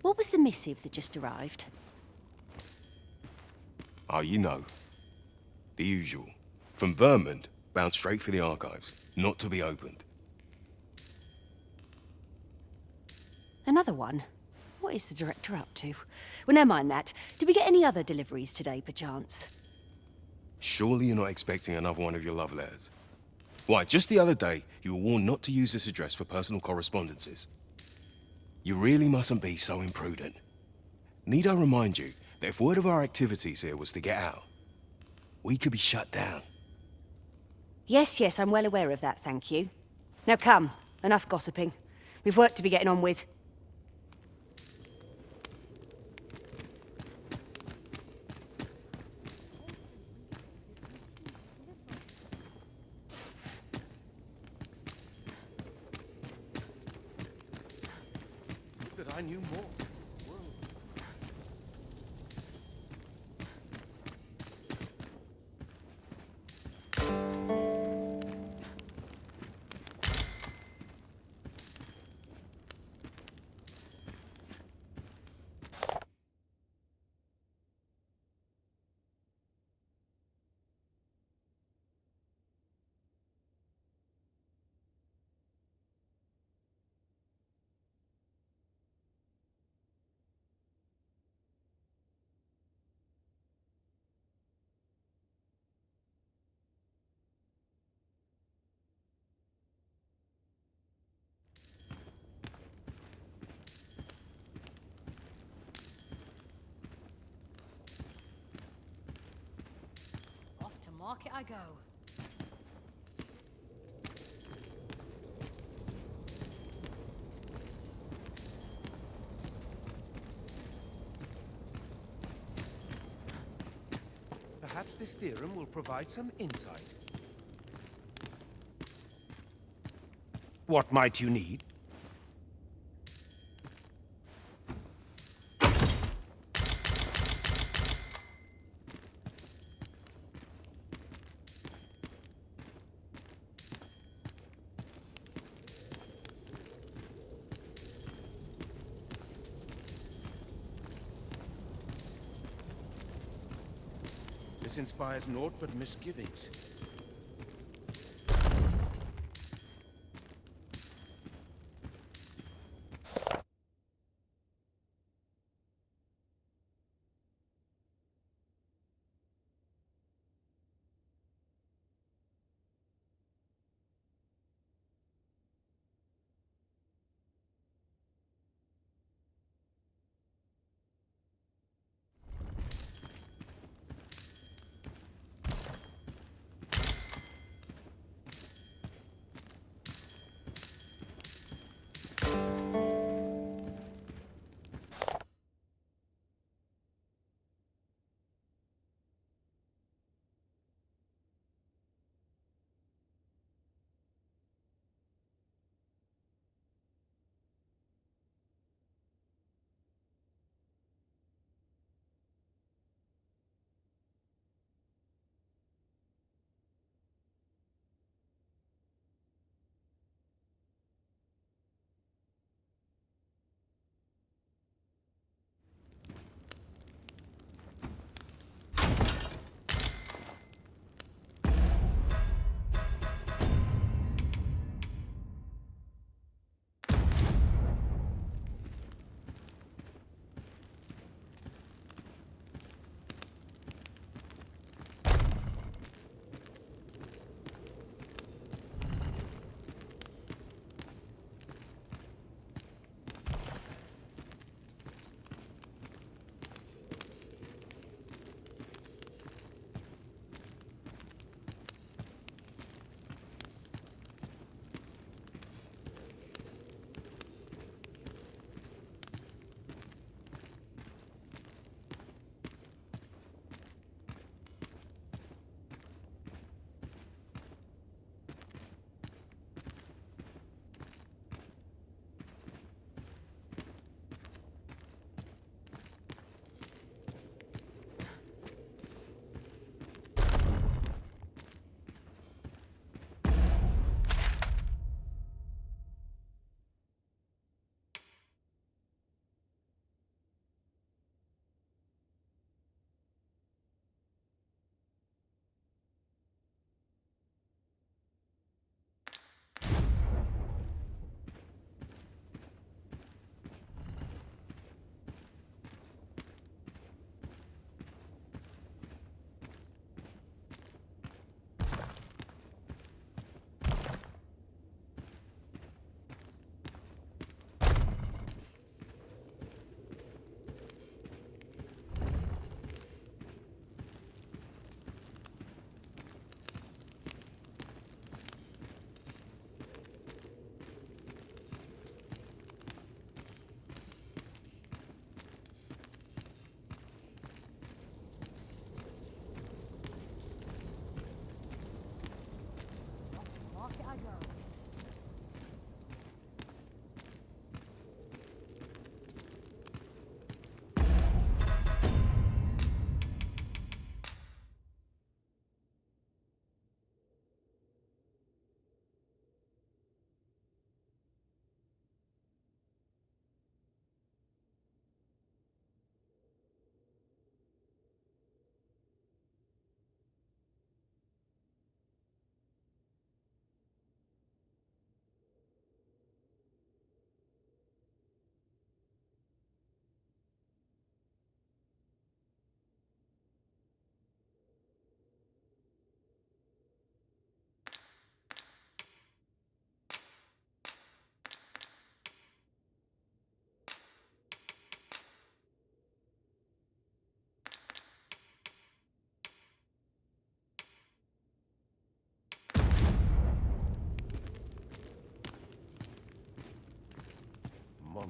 What was the missive that just arrived? Oh, you know. The usual. From Vermund, bound straight for the archives. Not to be opened. Another one? What is the director up to? Well, never mind that. Did we get any other deliveries today, perchance? Surely you're not expecting another one of your love letters. Why, just the other day, you were warned not to use this address for personal correspondences. You really mustn't be so imprudent. Need I remind you that if word of our activities here was to get out, we could be shut down. Yes, yes, I'm well aware of that, thank you. Now come, enough gossiping. We've work to be getting on with. I knew more. Off to market I go. Perhaps this theorem will provide some insight. What might you need? This inspires naught but misgivings.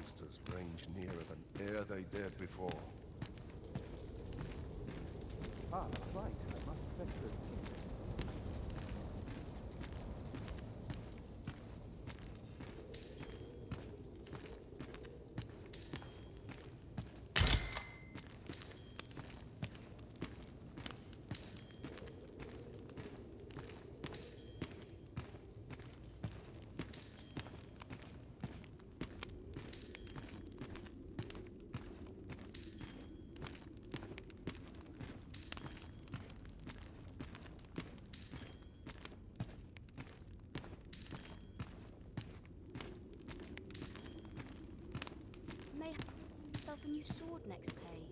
monsters range nearer than e'er they dared before. Ah, that's right. I must fetch those keys. May have yourself a new sword next pay.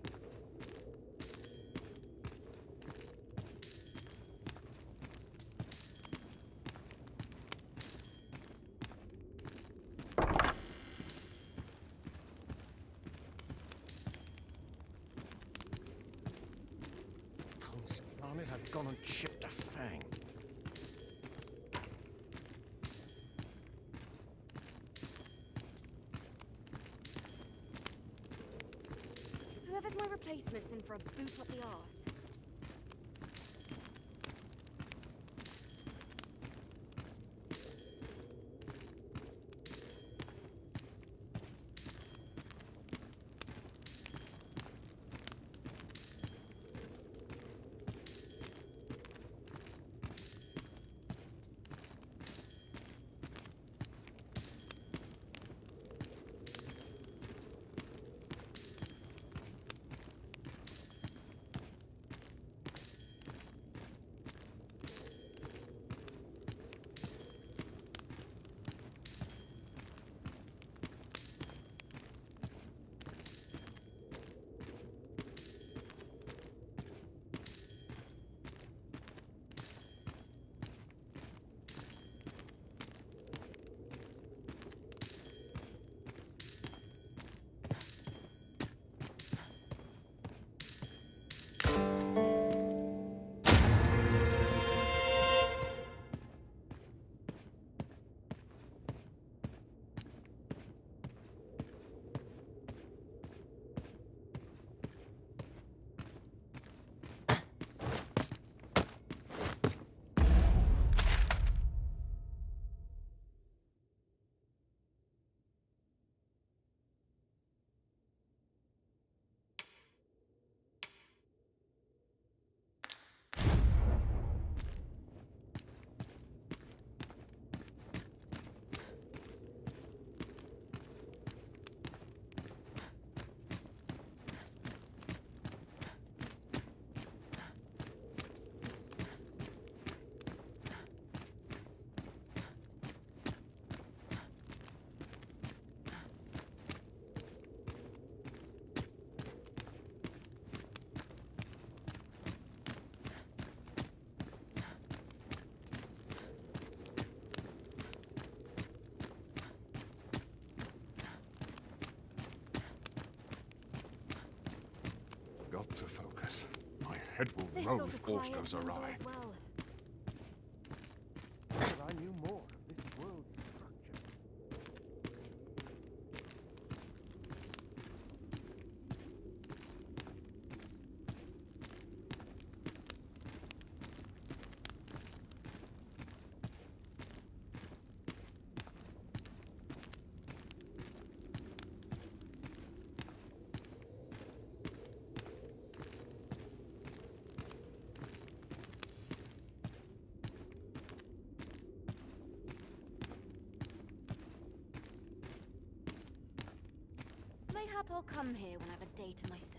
Darn it, I've gone and chipped a fang. Whoever's my replacement's in for a boot up the arse. Got to focus. My head will This roll sort if of force quiet goes means awry. all's well. If I knew more of this world's structure. Mayhap I'll come here when I've a day to myself.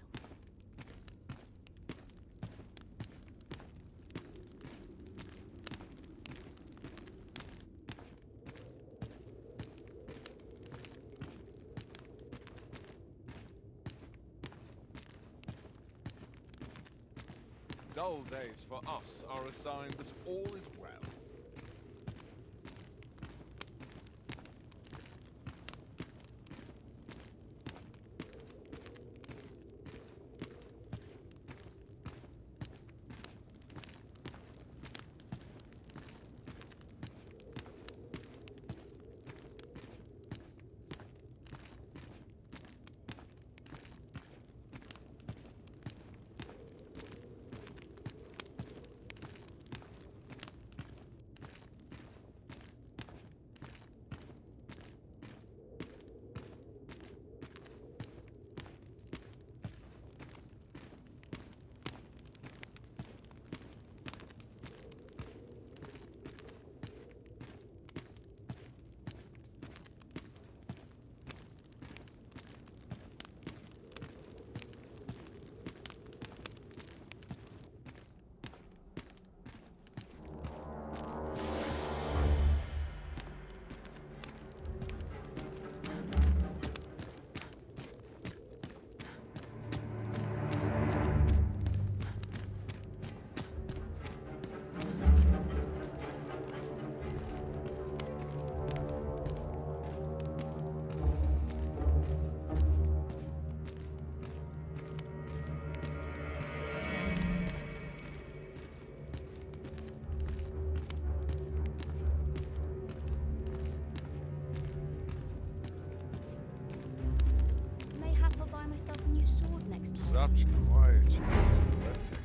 Dull days for us are a sign that all is well. Such quiet she is blessing.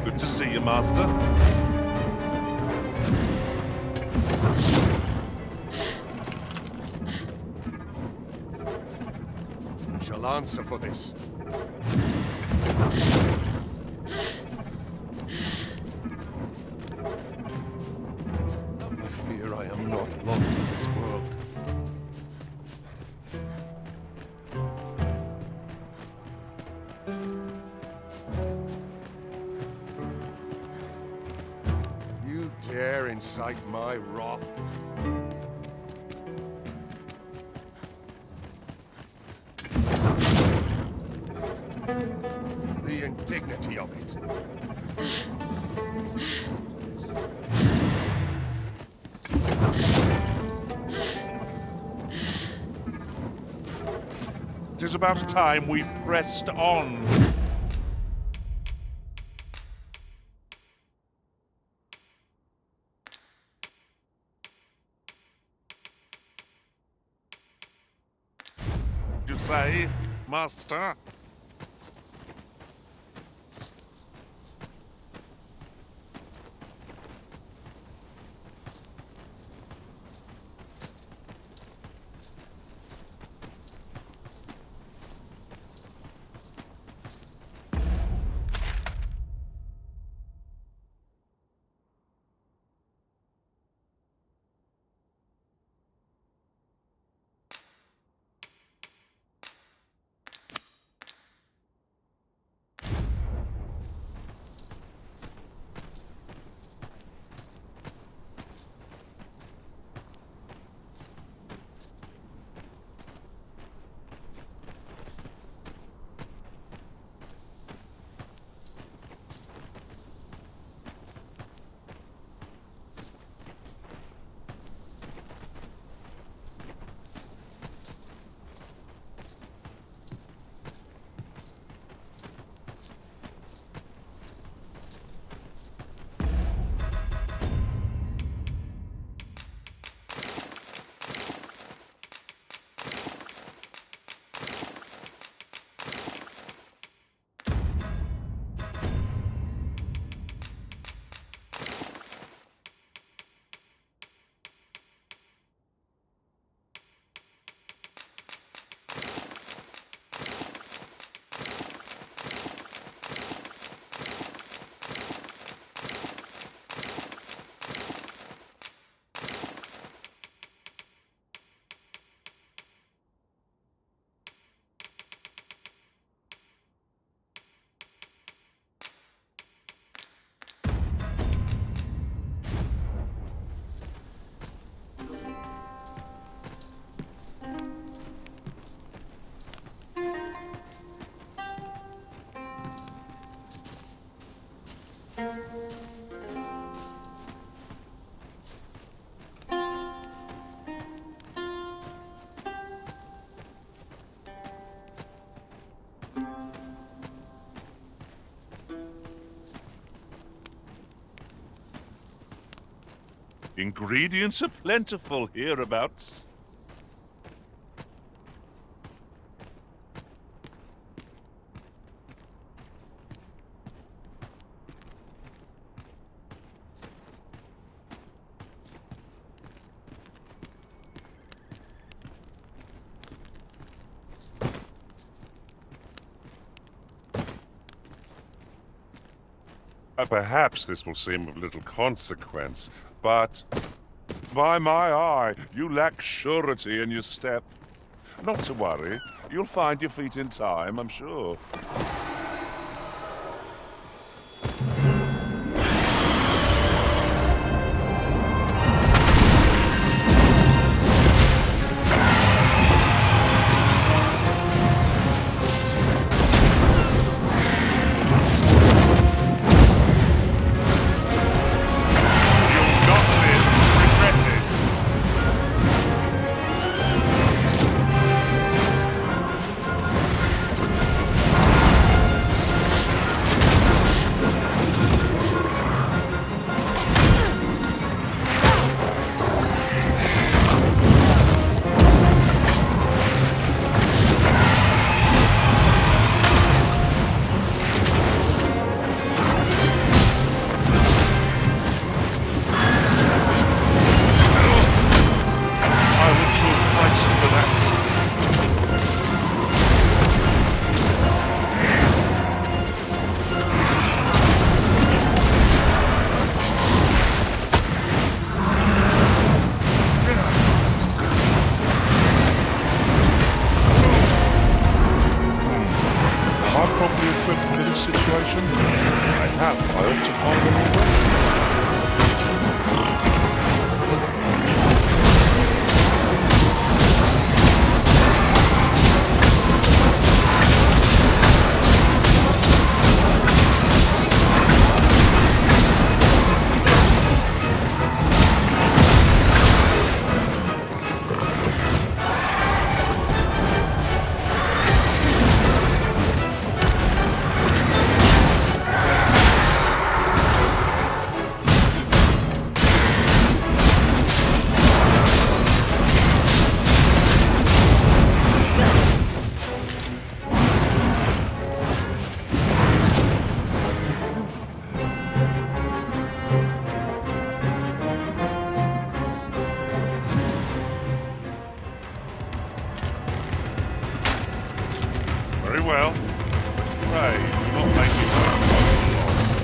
Good to see you, Master. You shall answer for this. I fear I am not long in this world. You dare incite my wrath? The indignity of it. It is about time we pressed on. You say, Master? Ingredients are plentiful hereabouts. Perhaps this will seem of little consequence, but by my eye, you lack surety in your step. Not to worry, you'll find your feet in time, I'm sure. Perhaps I ought to find a new way. Very well. Pray, do not make me learn my loss.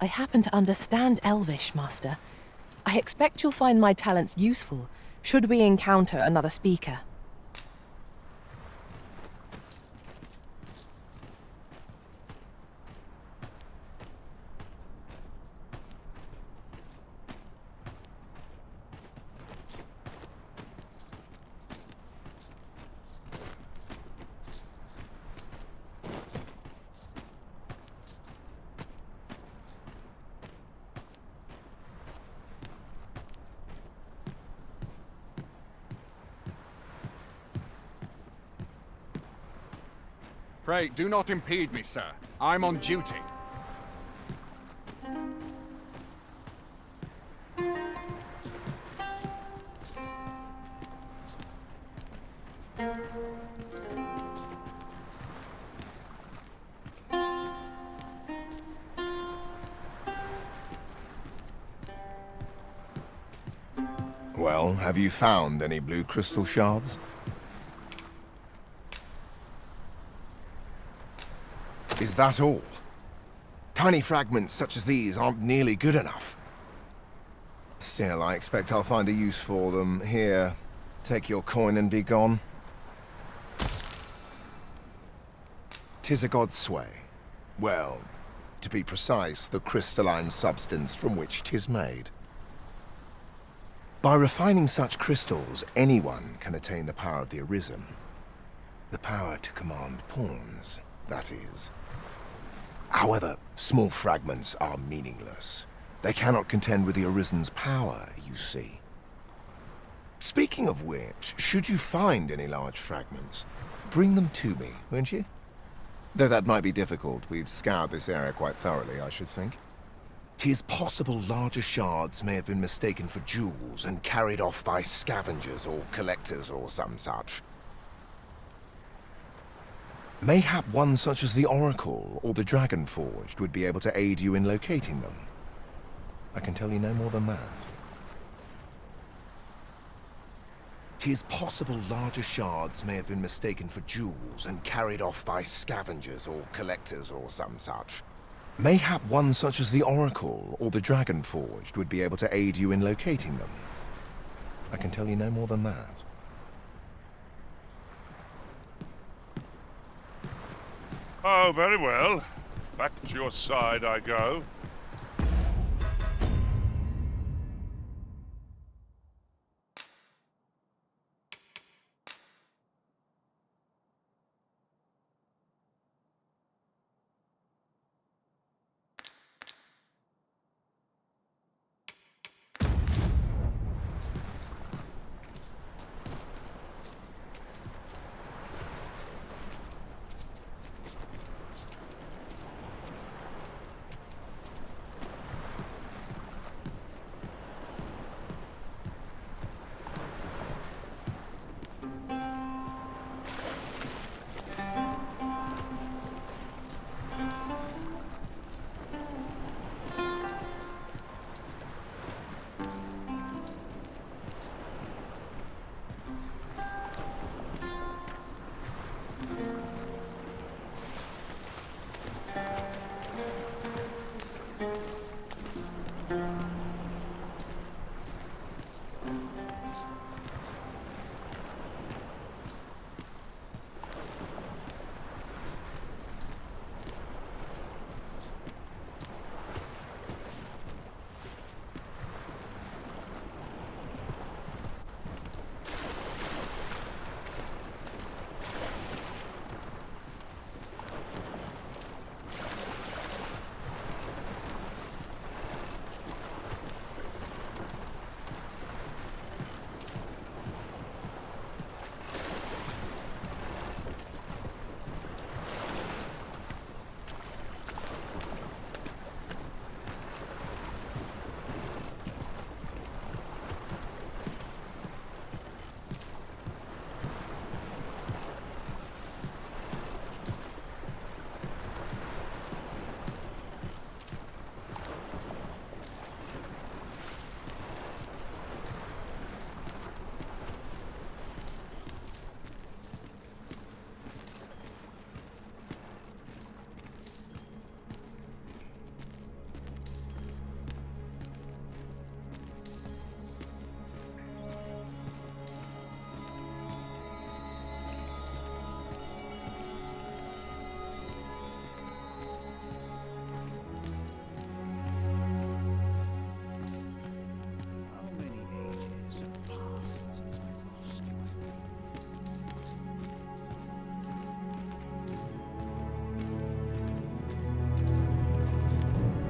I happen to understand Elvish, Master. I expect you'll find my talents useful, should we encounter another speaker. Pray, do not impede me, sir. I'm on duty. Well, have you found any blue crystal shards? Is that all? Tiny fragments such as these aren't nearly good enough. Still, I expect I'll find a use for them. Here, take your coin and be gone. 'Tis a god's sway. Well, to be precise, the crystalline substance from which 'tis made. By refining such crystals, anyone can attain the power of the Arisen. The power to command pawns, that is. However, small fragments are meaningless. They cannot contend with the Arisen's power, you see. Speaking of which, should you find any large fragments, bring them to me, won't you? Though that might be difficult. We've scoured this area quite thoroughly, I should think. 'Tis possible larger shards may have been mistaken for jewels and carried off by scavengers or collectors or some such. Mayhap one such as the Oracle or the Dragon Forged would be able to aid you in locating them. I can tell you no more than that. 'Tis possible larger shards may have been mistaken for jewels and carried off by scavengers or collectors or some such. Mayhap one such as the Oracle or the Dragon Forged would be able to aid you in locating them. I can tell you no more than that. Oh, very well. Back to your side I go.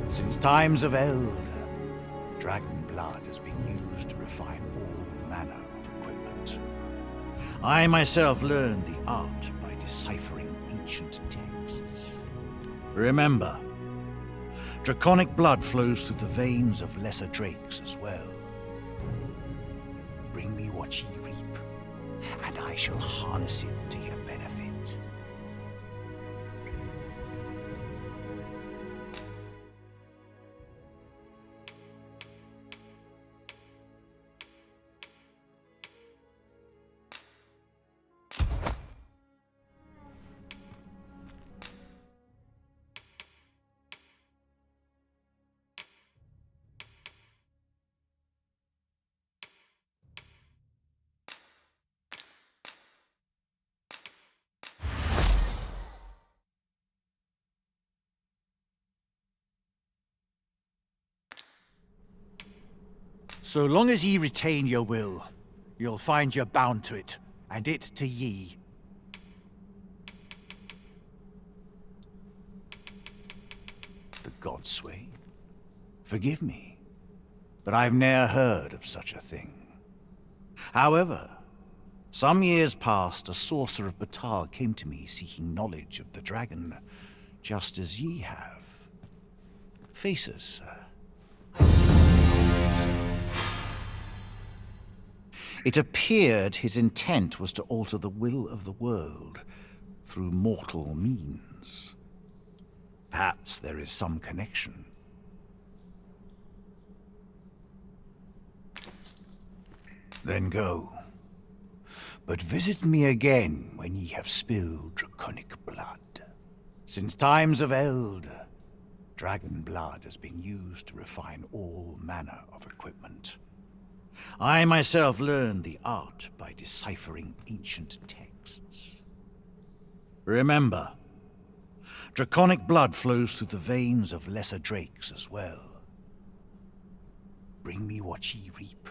Since times of eld, dragon blood has been used to refine all manner of equipment. I myself learned the art by deciphering ancient texts. Remember, draconic blood flows through the veins of lesser drakes as well. Bring me what ye reap, and I shall harness it to your benefit. So long as ye retain your will, you'll find you're bound to it, and it to ye. The Godsway? Forgive me, but I've ne'er heard of such a thing. However, some years past, a sorcerer of Batal came to me seeking knowledge of the dragon, just as ye have. Faces, sir. It appeared his intent was to alter the will of the world through mortal means. Perhaps there is some connection. Then go. But visit me again when ye have spilled draconic blood. Since times of eld, dragon blood has been used to refine all manner of equipment. I myself learned the art by deciphering ancient texts. Remember, draconic blood flows through the veins of lesser drakes as well. Bring me what ye reap,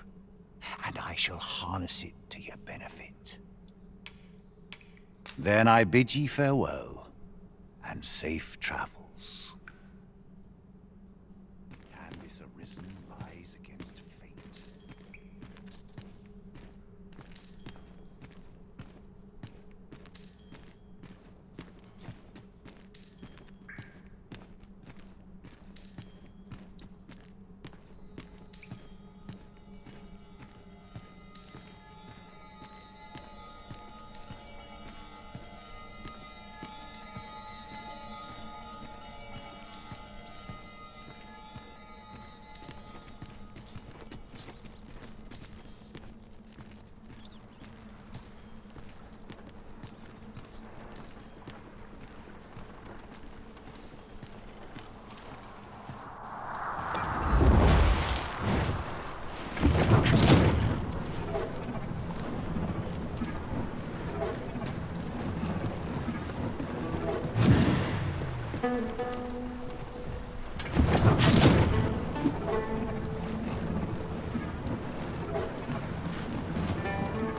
and I shall harness it to your benefit. Then I bid ye farewell, and safe travels. Can this Arisen rise against fate?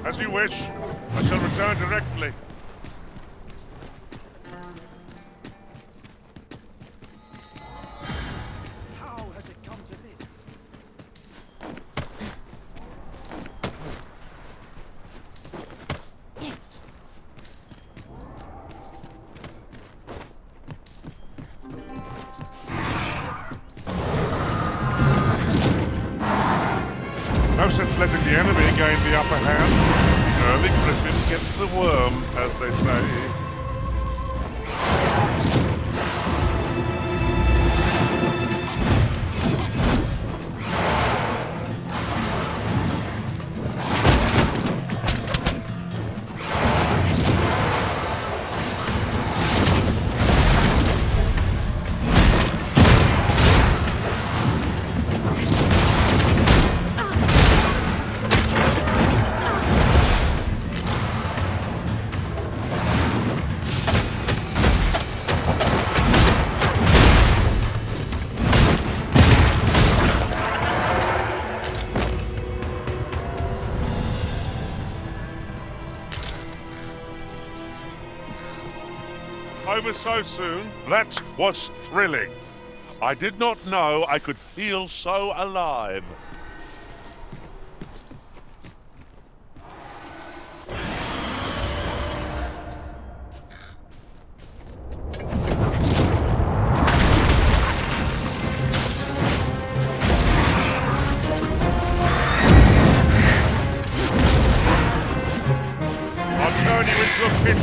As you wish. I shall return directly. How has it come to this? No sense letting the enemy gain the upper hand. The early griffin gets the worm, as they say. Over so soon? That was thrilling. I did not know I could feel so alive. I'll turn you into a pit.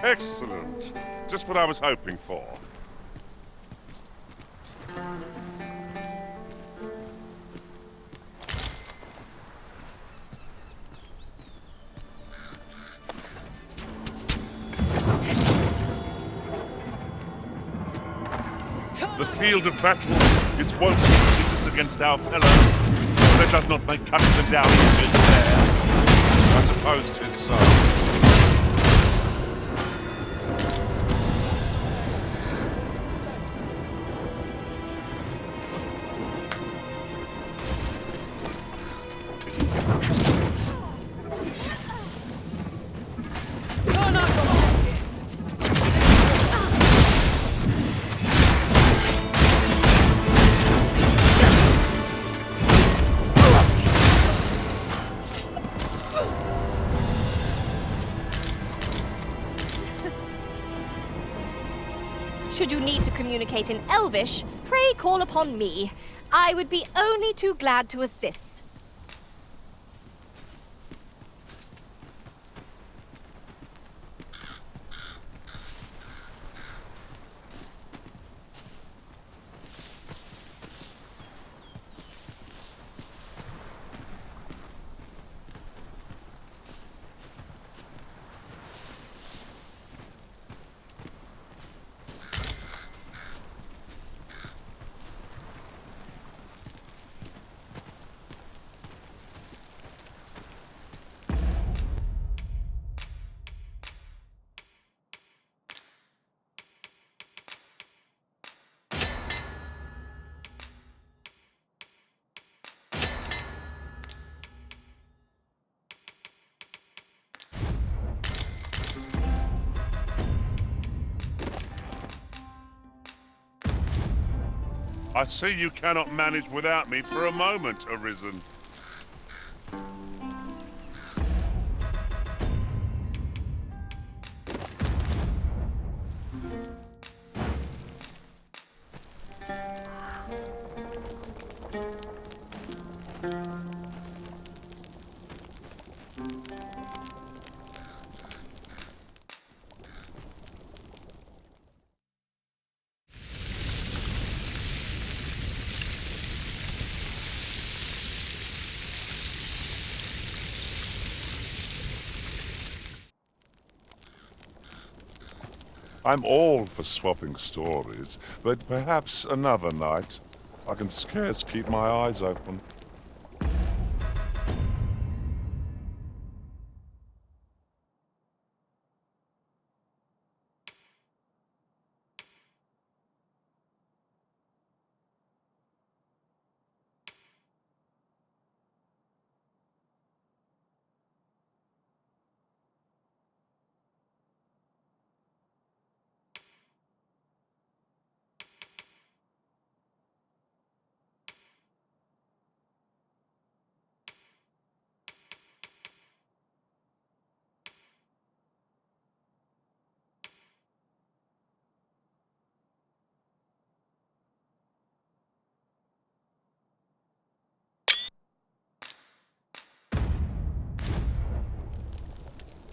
Excellent. Just what I was hoping for. The field of battle is woefully us against our fellows. Let us not make cutting them down easier to bear. I suppose 'tis so. Should you need to communicate in Elvish, pray call upon me. I would be only too glad to assist. I see you cannot manage without me for a moment, Arisen. I'm all for swapping stories, but perhaps another night. I can scarce keep my eyes open.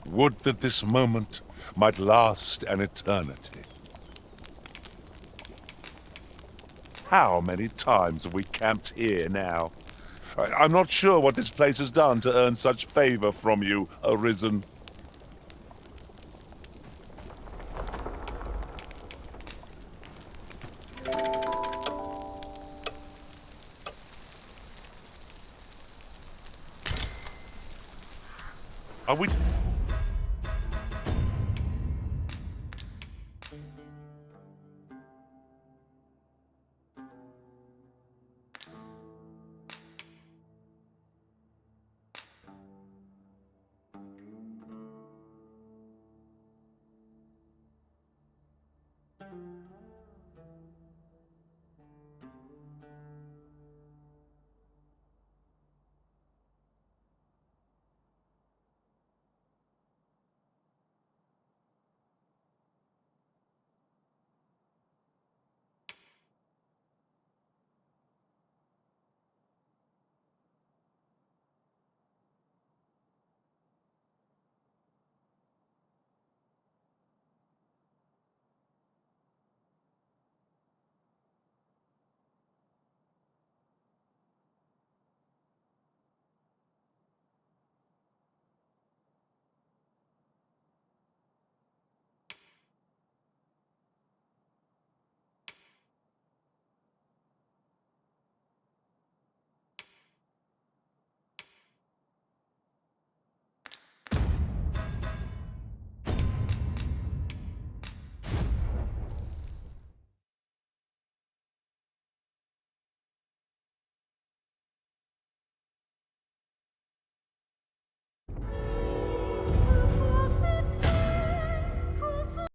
Would that this moment might last an eternity. How many times have we camped here now? I'm not sure what this place has done to earn such favor from you, Arisen. Are we